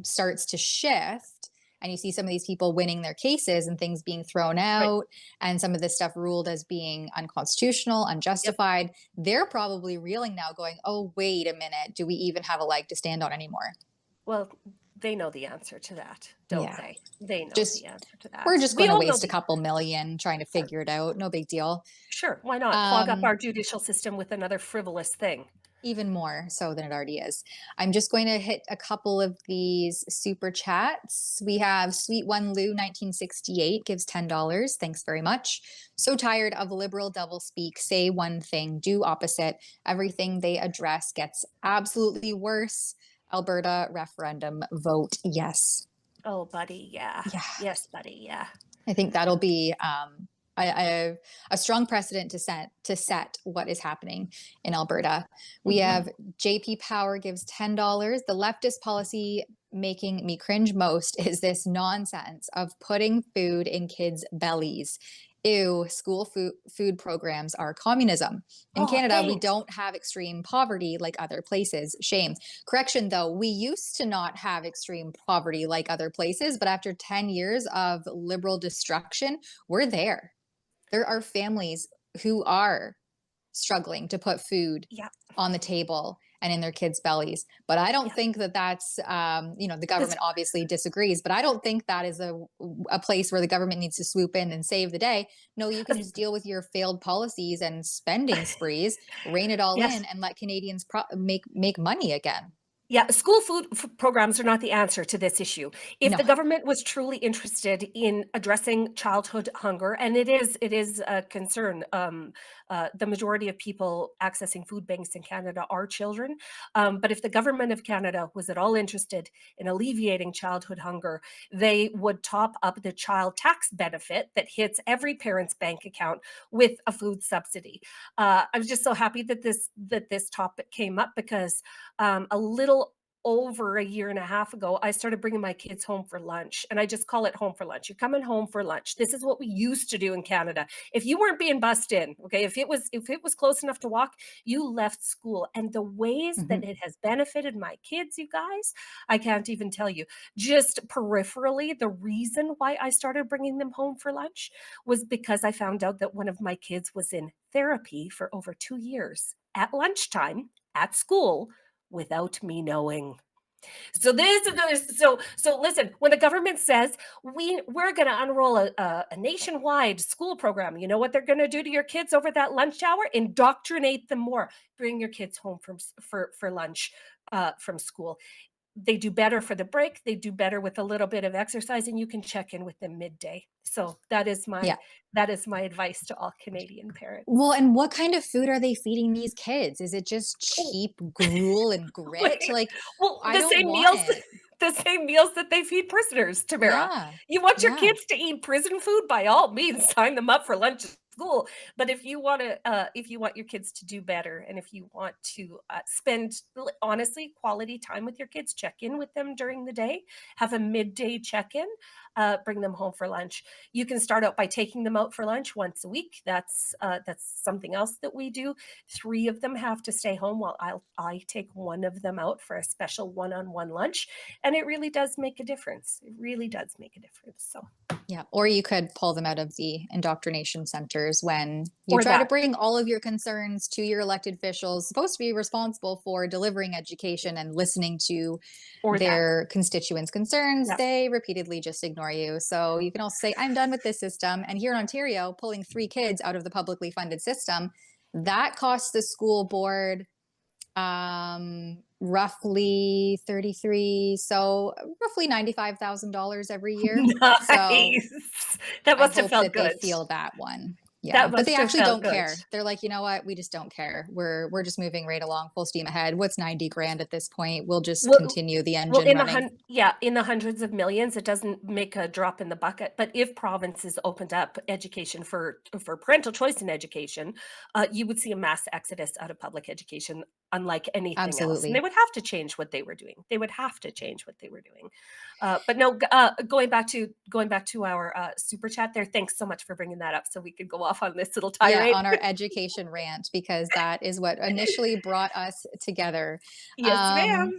starts to shift, and you see some of these people winning their cases and things being thrown out, and some of this stuff ruled as being unconstitutional, unjustified, they're probably reeling now, going, oh, wait a minute, do we even have a leg to stand on anymore? Well, they know the answer to that, don't they? They know the answer to that. We're just going to waste a couple million trying to figure it out. No big deal. Sure, why not? Clog up our judicial system with another frivolous thing. Even more so than it already is. I'm just going to hit a couple of these super chats. We have Sweet One Lou 1968 gives $10. Thanks very much. So tired of liberal doublespeak. Say one thing, do opposite. Everything they address gets absolutely worse. Alberta referendum, vote yes. Oh, buddy, yeah. Yes, buddy, yeah. I think that'll be a strong precedent to set what is happening in Alberta. We have JP Power gives $10. The leftist policy making me cringe most is this nonsense of putting food in kids' bellies. Ew, school food programs are communism. In Canada, we don't have extreme poverty like other places. Shame. Correction, though, we used to not have extreme poverty like other places, but after 10 years of liberal destruction, we're there. There are families who are struggling to put food on the table and in their kids' bellies. But I don't think that that's, the government obviously disagrees, but I don't think that is a place where the government needs to swoop in and save the day. No, you can just deal with your failed policies and spending sprees, rein it all in, and let Canadians make money again. Yeah, school food programs are not the answer to this issue. If the government was truly interested in addressing childhood hunger, and it is a concern, the majority of people accessing food banks in Canada are children. But if the government of Canada was at all interested in alleviating childhood hunger, they would top up the child tax benefit that hits every parent's bank account with a food subsidy. I was just so happy that this topic came up, because a little over a year and a half ago, I started bringing my kids home for lunch, and I just call it home for lunch. You're coming home for lunch. This is what we used to do in Canada. If you weren't being bussed in, okay, if it was close enough to walk, you left school. And the ways that it has benefited my kids, you guys, I can't even tell you. Just peripherally, the reason why I started bringing them home for lunch was because I found out that one of my kids was in therapy for over 2 years at lunchtime at school without me knowing. So this is another, so listen, when the government says we're going to unroll a nationwide school program, you know what they're going to do to your kids over that lunch hour? Indoctrinate them more. Bring your kids home for lunch from school. They do better for the break. They do better with a little bit of exercise, and you can check in with them midday. So that is my advice to all Canadian parents. Well, and what kind of food are they feeding these kids? Is it just cheap gruel and grit? Like, well, I the don't same want meals, it. the same meals that they feed prisoners, Tamara. Yeah, You want your yeah. kids to eat prison food? By all means, sign them up for lunch at school. But if you want your kids to do better, and if you want to spend honestly quality time with your kids, check in with them during the day, have a midday check-in, bring them home for lunch. You can start out by taking them out for lunch once a week. That's something else that we do. 3 of them have to stay home while I take one of them out for a special one-on-one lunch. And it really does make a difference. It really does make a difference. So Yeah, or you could pull them out of the indoctrination centers when you try to bring all of your concerns to your elected officials, supposed to be responsible for delivering education and listening to their constituents' concerns. They repeatedly just ignore you. So you can also say, I'm done with this system. And here in Ontario, pulling 3 kids out of the publicly funded system, that costs the school board roughly $95,000 every year. Nice. So that must I have hope felt that good. they feel that one. Yeah, but they actually don't care. They're like, you know what? We just don't care. We're just moving right along, full steam ahead. What's 90 grand at this point? We'll just continue the engine running. In the hundreds of millions, it doesn't make a drop in the bucket. But if provinces opened up education for parental choice in education, you would see a mass exodus out of public education, unlike anything else. And they would have to change what they were doing. But no, going back to our super chat there. Thanks so much for bringing that up, so we could go off on this little tirade. Yeah, on our education rant, because that is what initially brought us together. Yes, ma'am.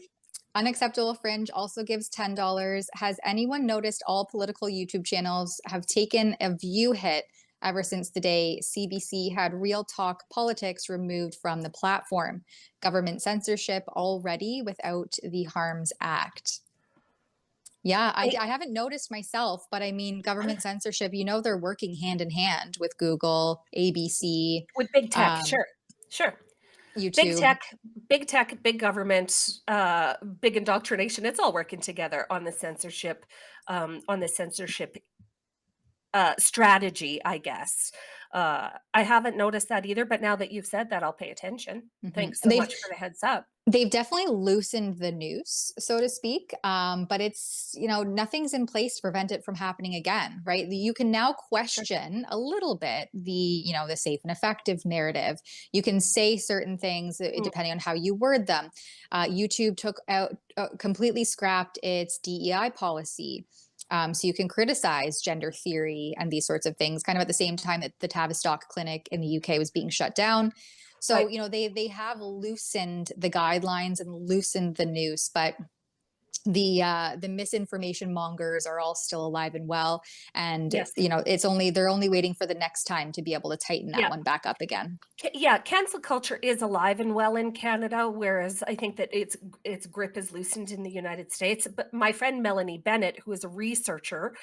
Unacceptable Fringe also gives $10. Has anyone noticed all political YouTube channels have taken a view hit ever since the day CBC had Real Talk Politics removed from the platform? Government censorship already without the Harms Act. Yeah, I haven't noticed myself, but I mean, government censorship, they're working hand in hand with Google, ABC. With big tech, sure. YouTube. Big tech, big government, big indoctrination. It's all working together on the censorship, strategy, I guess. I haven't noticed that either, but now that you've said that, I'll pay attention. Thanks so much for the heads up. They've definitely loosened the noose, so to speak. But it's, nothing's in place to prevent it from happening again, right? You can now question a little bit the safe and effective narrative. You can say certain things depending on how you word them. YouTube completely scrapped its DEI policy. So you can criticize gender theory and these sorts of things kind of at the same time that the Tavistock Clinic in the UK was being shut down. So, they have loosened the guidelines and loosened the noose, but the misinformation mongers are all still alive and well. And, they're only waiting for the next time to be able to tighten that one back up again. Yeah. Cancel culture is alive and well in Canada, whereas I think that its grip is loosened in the United States. But my friend Melanie Bennett, who is a researcher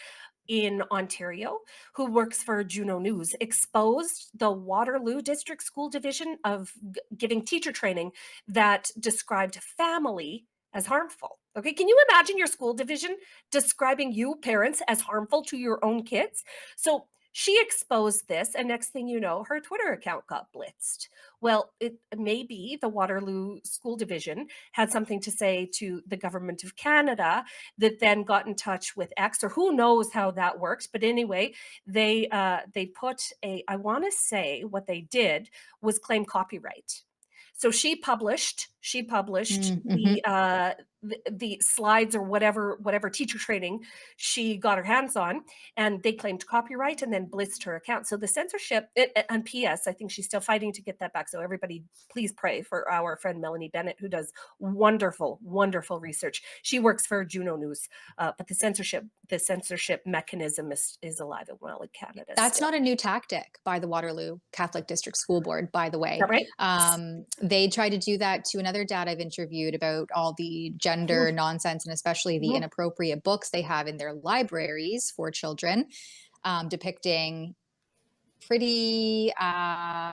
in Ontario, who works for Juno News, exposed the Waterloo District School Division of giving teacher training that described family as harmful. Okay, can you imagine your school division describing you parents as harmful to your own kids? So she exposed this, and next thing you know, her Twitter account got blitzed. Well, it maybe the Waterloo School Division had something to say to the government of Canada that then got in touch with X, or who knows how that works. But anyway, they put I want to say what they did was claim copyright. So she published the slides or whatever teacher training she got her hands on, and they claimed copyright and then blitzed her account. So the censorship, and PS, I think she's still fighting to get that back. So everybody, please pray for our friend Melanie Bennett, who does wonderful, wonderful research. She works for Juno News, but the censorship mechanism is alive and well in Canada. That's not a new tactic by the Waterloo Catholic District School Board, by the way. Is that right? They tried to do that to another another dad I've interviewed about all the gender nonsense and especially the inappropriate books they have in their libraries for children, depicting pretty how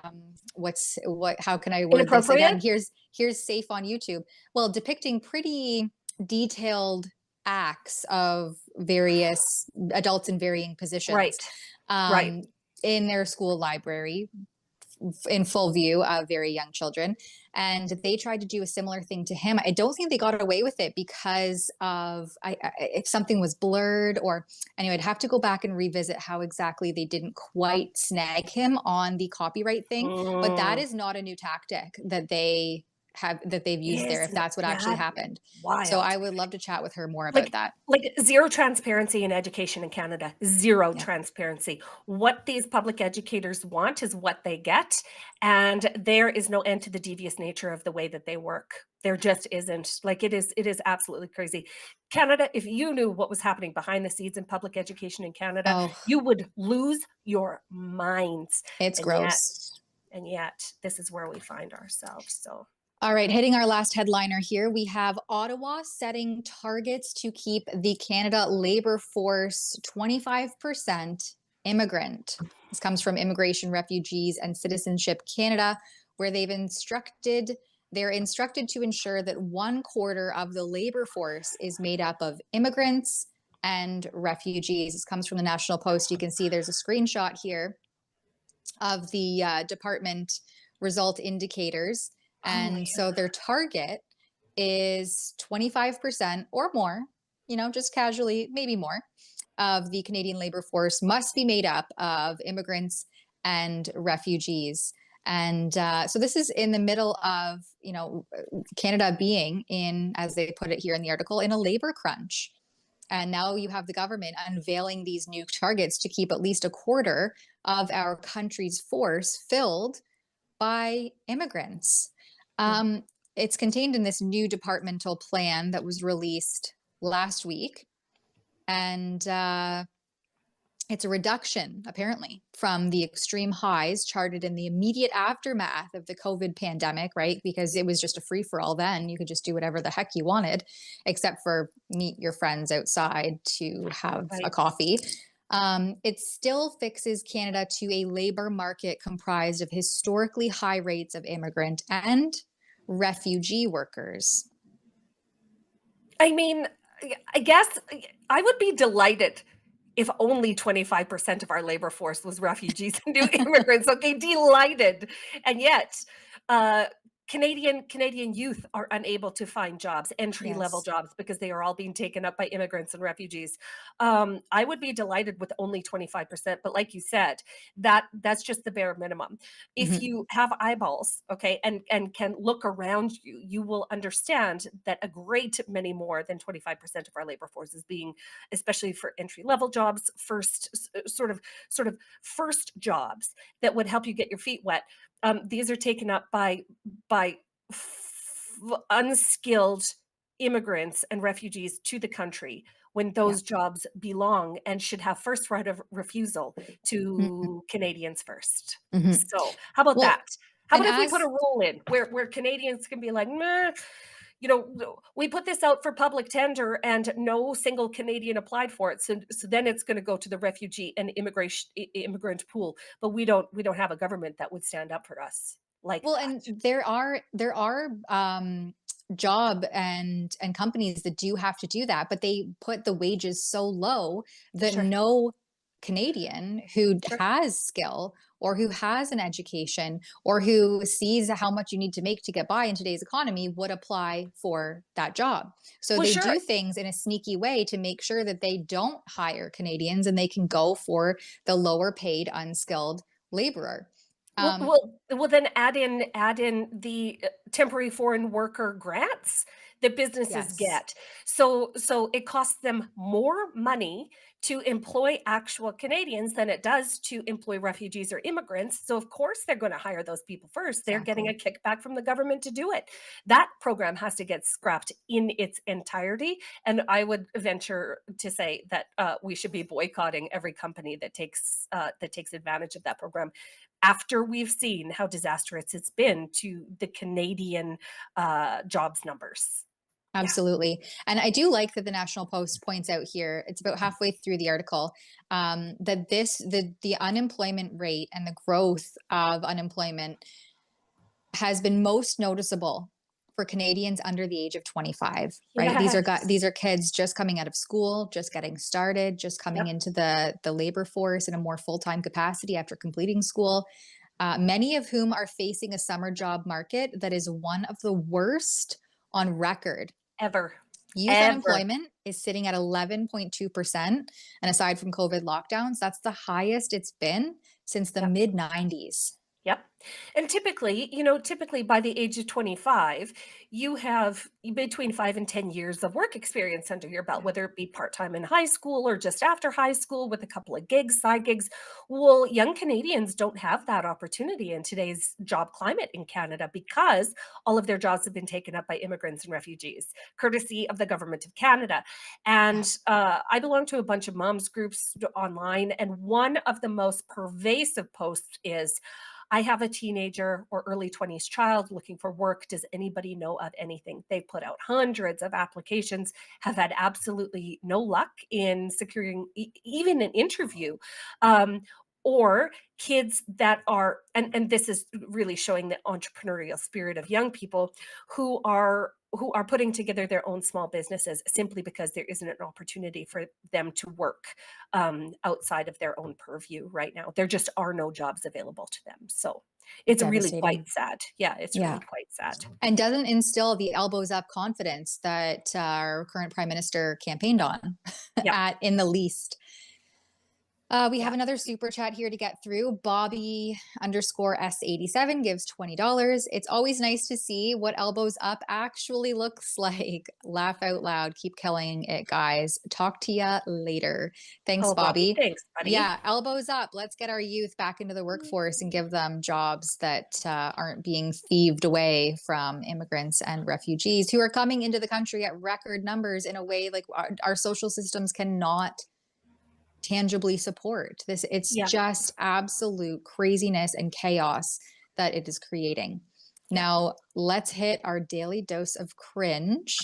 can I word this again? Here's safe on YouTube. Well, depicting pretty detailed acts of various adults in varying positions. Right. In their school library in full view of very young children. And they tried to do a similar thing to him. I don't think they got away with it because of if something was blurred or anyway, I'd have to go back and revisit how exactly they didn't quite snag him on the copyright thing. But that is not a new tactic that they've used there, if that's what actually happened. Wild. So I would love to chat with her more about that. Like zero transparency in education in Canada, zero transparency. What these public educators want is what they get. And there is no end to the devious nature of the way that they work. There just isn't. Like it is absolutely crazy. Canada, if you knew what was happening behind the scenes in public education in Canada, you would lose your minds. It's gross. And yet this is where we find ourselves. So. All right, hitting our last headliner here, we have Ottawa setting targets to keep the Canada labor force 25% immigrant. This comes from Immigration, Refugees and Citizenship Canada, where they're instructed to ensure that 1/4 of the labor force is made up of immigrants and refugees. This comes from the National Post. You can see there's a screenshot here of the department result indicators. And so their target is 25% or more, just casually, maybe more, of the Canadian labor force must be made up of immigrants and refugees. And so this is in the middle of, Canada being in, as they put it here in the article, in a labor crunch. And now you have the government unveiling these new targets to keep at least 1/4 of our country's force filled by immigrants. It's contained in this new departmental plan that was released last week. And it's a reduction, apparently, from the extreme highs charted in the immediate aftermath of the COVID pandemic, right? Because it was just a free-for-all then. You could just do whatever the heck you wanted, except for meet your friends outside to have a coffee. It still fixes Canada to a labor market comprised of historically high rates of immigrant and refugee workers. I mean, I guess I would be delighted if only 25% of our labor force was refugees and new immigrants. Okay, delighted. And yet, Canadian youth are unable to find jobs, entry-level jobs, because they are all being taken up by immigrants and refugees. I would be delighted with only 25%, but like you said, that's just the bare minimum. If you have eyeballs, okay, and can look around you, you will understand that a great many more than 25% of our labor force is being, especially for entry-level jobs, first jobs that would help you get your feet wet. These are taken up by unskilled immigrants and refugees to the country when those jobs belong and should have first right of refusal to Canadians first. So how about that? How about if we put a rule in where Canadians can be like, meh, we put this out for public tender and no single Canadian applied for it. So then it's going to go to the refugee and immigrant pool. But we don't have a government that would stand up for us. And there are job and companies that do have to do that, but they put the wages so low that no Canadian who has skill or who has an education or who sees how much you need to make to get by in today's economy would apply for that job. So they do things in a sneaky way to make sure that they don't hire Canadians and they can go for the lower paid unskilled laborer. Well, then add in the temporary foreign worker grants that businesses get. So it costs them more money to employ actual Canadians than it does to employ refugees or immigrants. So of course they're going to hire those people first. They're getting a kickback from the government to do it. That program has to get scrapped in its entirety. And I would venture to say that we should be boycotting every company that takes advantage of that program, after we've seen how disastrous it's been to the Canadian jobs numbers. Absolutely. And I do like that the National Post points out here, it's about halfway through the article, that the unemployment rate and the growth of unemployment has been most noticeable for Canadians under the age of 25, right? Yes. These are kids just coming out of school, just getting started, just coming into the labor force in a more full-time capacity after completing school. Many of whom are facing a summer job market that is one of the worst on record. Ever. Youth unemployment is sitting at 11.2%. And aside from COVID lockdowns, that's the highest it's been since the mid 90s. Yep. And typically by the age of 25, you have between 5 and 10 years of work experience under your belt, whether it be part-time in high school or just after high school with a couple of gigs, side gigs. Well, young Canadians don't have that opportunity in today's job climate in Canada because all of their jobs have been taken up by immigrants and refugees, courtesy of the government of Canada. And I belong to a bunch of moms groups online, and one of the most pervasive posts is, I have a teenager or early 20s child looking for work. Does anybody know of anything? They put out hundreds of applications, have had absolutely no luck in securing even an interview. Or kids that are, and this is really showing the entrepreneurial spirit of young people who are putting together their own small businesses simply because there isn't an opportunity for them to work outside of their own purview right now. There just are no jobs available to them. So it's really quite sad. Yeah, it's really quite sad. And doesn't instill the elbows up confidence that our current prime minister campaigned on in the least. We have another super chat here to get through. Bobby_S87 gives $20. It's always nice to see what elbows up actually looks like. Laugh out loud. Keep killing it, guys. Talk to ya later. Thanks, Bobby. Thanks, buddy. Yeah, elbows up. Let's get our youth back into the workforce and give them jobs that aren't being thieved away from immigrants and refugees who are coming into the country at record numbers in a way like our social systems cannot tangibly support this. It's just absolute craziness and chaos that it is creating. Now let's hit our daily dose of cringe.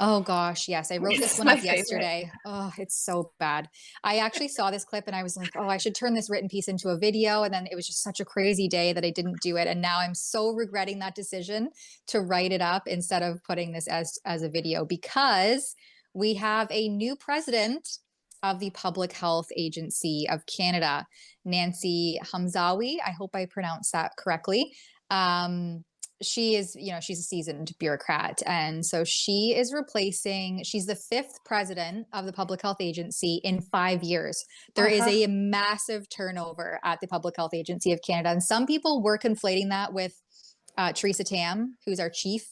Oh gosh, yes, I wrote this one up yesterday. Oh, it's so bad. I actually saw this clip and I was like, oh, I should turn this written piece into a video. And then it was just such a crazy day that I didn't do it. And now I'm so regretting that decision to write it up instead of putting this as a video, because we have a new president of the Public Health Agency of Canada, Nancy Hamzawi. I hope I pronounced that correctly. She is, she's a seasoned bureaucrat. And so she's the 5th president of the Public Health Agency in 5 years. There is a massive turnover at the Public Health Agency of Canada. And some people were conflating that with Theresa Tam, who's our chief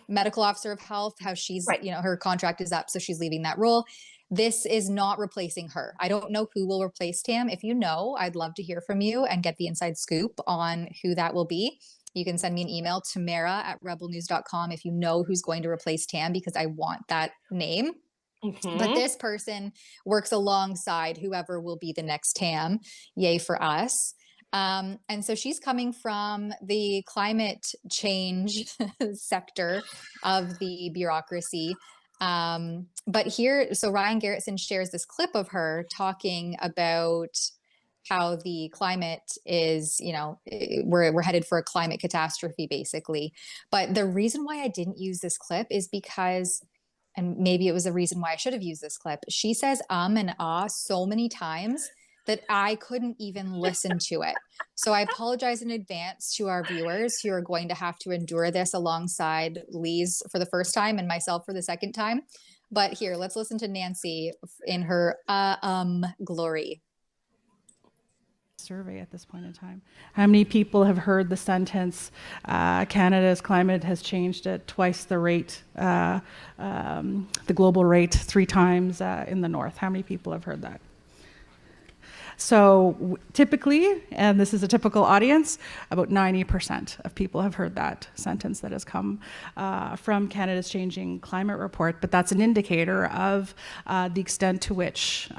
medical officer of health, how she's, her contract is up, so she's leaving that role. This is not replacing her. I don't know who will replace Tam. If you know, I'd love to hear from you and get the inside scoop on who that will be. You can send me an email, tamara@rebelnews.com, if you know who's going to replace Tam, because I want that name. But this person works alongside whoever will be the next Tam. Yay for us. And so she's coming from the climate change sector of the bureaucracy. But here, so Ryan Garretson shares this clip of her talking about how the climate is, we're headed for a climate catastrophe, basically. But the reason why I didn't use this clip is because, and maybe it was the reason why I should have used this clip, she says and ah so many times that I couldn't even listen to it. So I apologize in advance to our viewers who are going to have to endure this alongside Lise for the first time and myself for the second time. But here, let's listen to Nancy in her glory. survey at this point in time. How many people have heard the sentence, Canada's climate has changed at twice the rate, the global rate, 3 times in the north? How many people have heard that? So typically, and this is a typical audience, about 90% of people have heard that sentence that has come from Canada's Changing Climate Report, but that's an indicator of the extent to which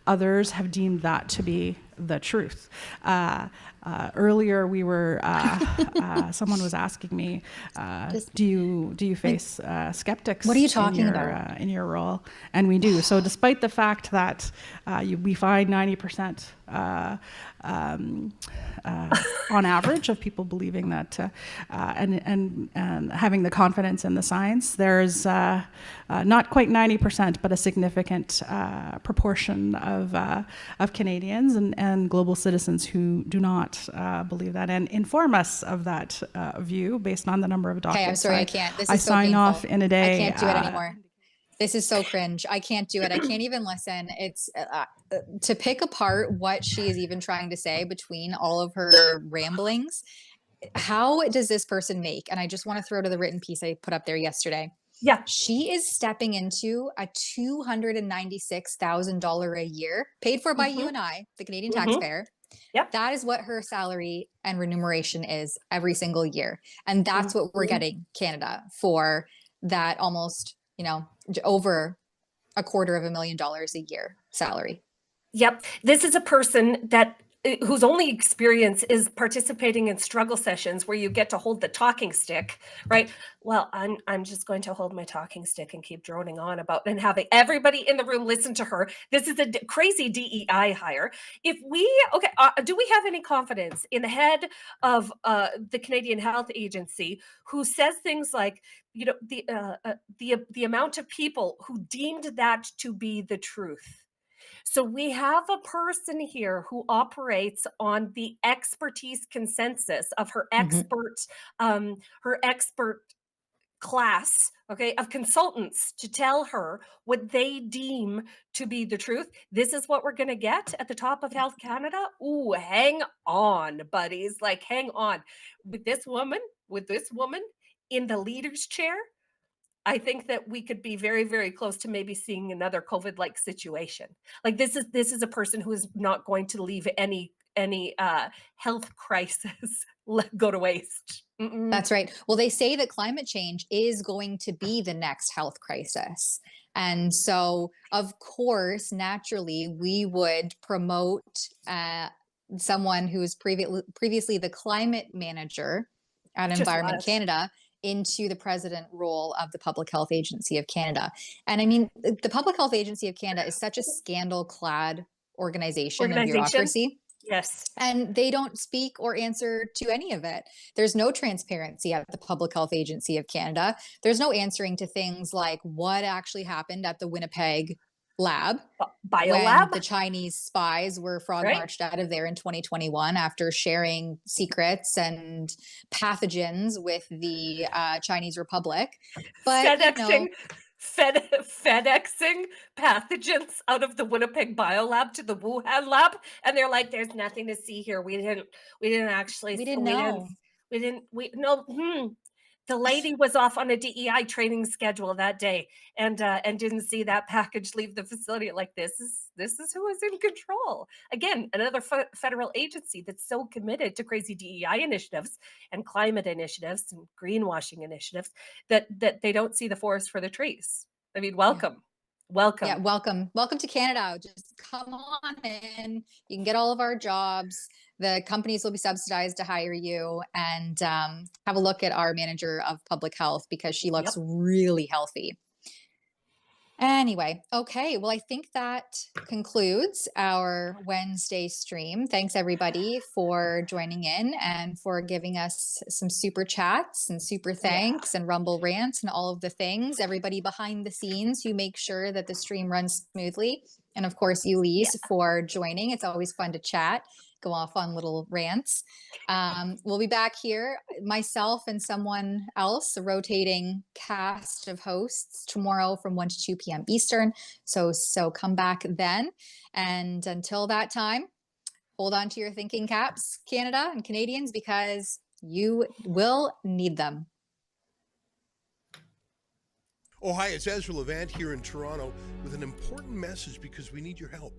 others have deemed that to be the truth. Earlier, we were someone was asking me, do you face skeptics? What are you talking about in your role? And we do. So, despite the fact that we find 90% on average of people believing that and having the confidence in the science, there's not quite 90%, but a significant proportion of Canadians and global citizens who do not believe that and inform us of that view based on the number of documents. Okay, I'm sorry, I can't. This is I so sign painful. off in a day. I can't do it anymore. This is so cringe. I can't do it. I can't even listen. It's to pick apart what she is even trying to say between all of her ramblings. How does this person make? And I just want to throw to the written piece I put up there yesterday. Yeah. She is stepping into a $296,000 a year, paid for by you and I, the Canadian taxpayer. Yep. That is what her salary and remuneration is every single year. And that's what we're getting Canada for that almost, over $250,000 a year salary. Yep. This is a person that whose only experience is participating in struggle sessions where you get to hold the talking stick, right? Well, I'm just going to hold my talking stick and keep droning on about and having everybody in the room listen to her. This is a crazy DEI hire. Do we have any confidence in the head of the Canadian Health Agency who says things like, the amount of people who deemed that to be the truth? So we have a person here who operates on the expertise consensus of her expert class, okay, of consultants to tell her what they deem to be the truth. This is what we're going to get at the top of Health Canada. Ooh, hang on, buddies. Like, hang on. With this woman in the leader's chair, I think that we could be very, very close to maybe seeing another COVID-like situation. Like this is a person who is not going to leave any health crisis go to waste. Mm-mm. That's right. Well, they say that climate change is going to be the next health crisis. And so, of course, naturally, we would promote someone who was previously the climate manager at Environment Canada into the president role of the Public Health Agency of Canada. And I mean, the Public Health Agency of Canada is such a scandal-clad organization and bureaucracy. Yes. And they don't speak or answer to any of it. There's no transparency at the Public Health Agency of Canada. There's no answering to things like what actually happened at the Winnipeg lab, biolab, when the Chinese spies were frog marched out of there in 2021 after sharing secrets and pathogens with the Chinese Republic. But FedExing pathogens out of the Winnipeg biolab to the Wuhan lab, and they're like, "There's nothing to see here. We didn't know. The lady was off on a DEI training schedule that day and didn't see that package leave the facility." Like, this is who is in control. Again, another federal agency that's so committed to crazy DEI initiatives and climate initiatives and greenwashing initiatives that they don't see the forest for the trees. I mean, welcome. Welcome. Yeah, welcome to Canada. Just come on in. You can get all of our jobs. The companies will be subsidized to hire you, and have a look at our manager of public health because she looks really healthy. Anyway, okay. Well, I think that concludes our Wednesday stream. Thanks everybody for joining in and for giving us some super chats and super thanks and rumble rants and all of the things. Everybody behind the scenes who make sure that the stream runs smoothly. And of course, Elise for joining. It's always fun to chat, go off on little rants. We'll be back here, myself and someone else, a rotating cast of hosts tomorrow from 1 to 2 p.m. Eastern. So come back then. And until that time, hold on to your thinking caps, Canada and Canadians, because you will need them. Oh, hi, it's Ezra Levant here in Toronto with an important message because we need your help.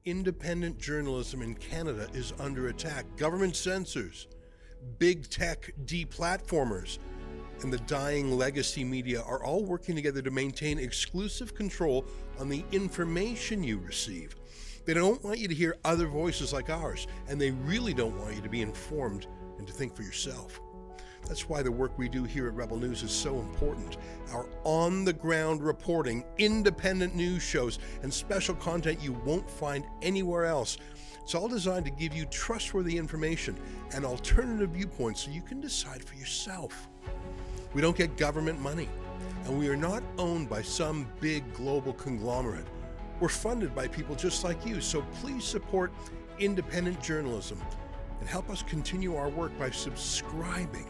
Independent journalism in Canada is under attack. Government censors, big tech deplatformers, and the dying legacy media are all working together to maintain exclusive control on the information you receive. They don't want you to hear other voices like ours, and they really don't want you to be informed and to think for yourself. That's why the work we do here at Rebel News is so important. Our on-the-ground reporting, independent news shows, and special content you won't find anywhere else. It's all designed to give you trustworthy information and alternative viewpoints so you can decide for yourself. We don't get government money, and we are not owned by some big global conglomerate. We're funded by people just like you, so please support independent journalism and help us continue our work by subscribing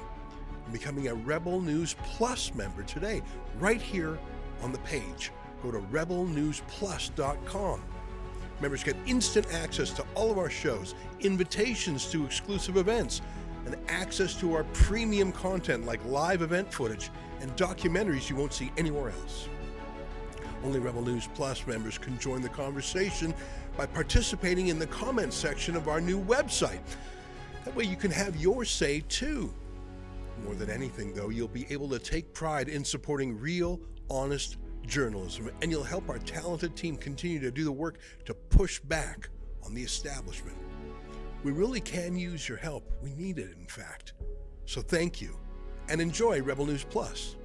and becoming a Rebel News Plus member today, right here on the page. Go to rebelnewsplus.com. Members get instant access to all of our shows, invitations to exclusive events, and access to our premium content like live event footage and documentaries you won't see anywhere else. Only Rebel News Plus members can join the conversation by participating in the comments section of our new website. That way you can have your say too. More than anything, though, you'll be able to take pride in supporting real, honest journalism, and you'll help our talented team continue to do the work to push back on the establishment. We really can use your help. We need it, in fact. So thank you, and enjoy Rebel News Plus.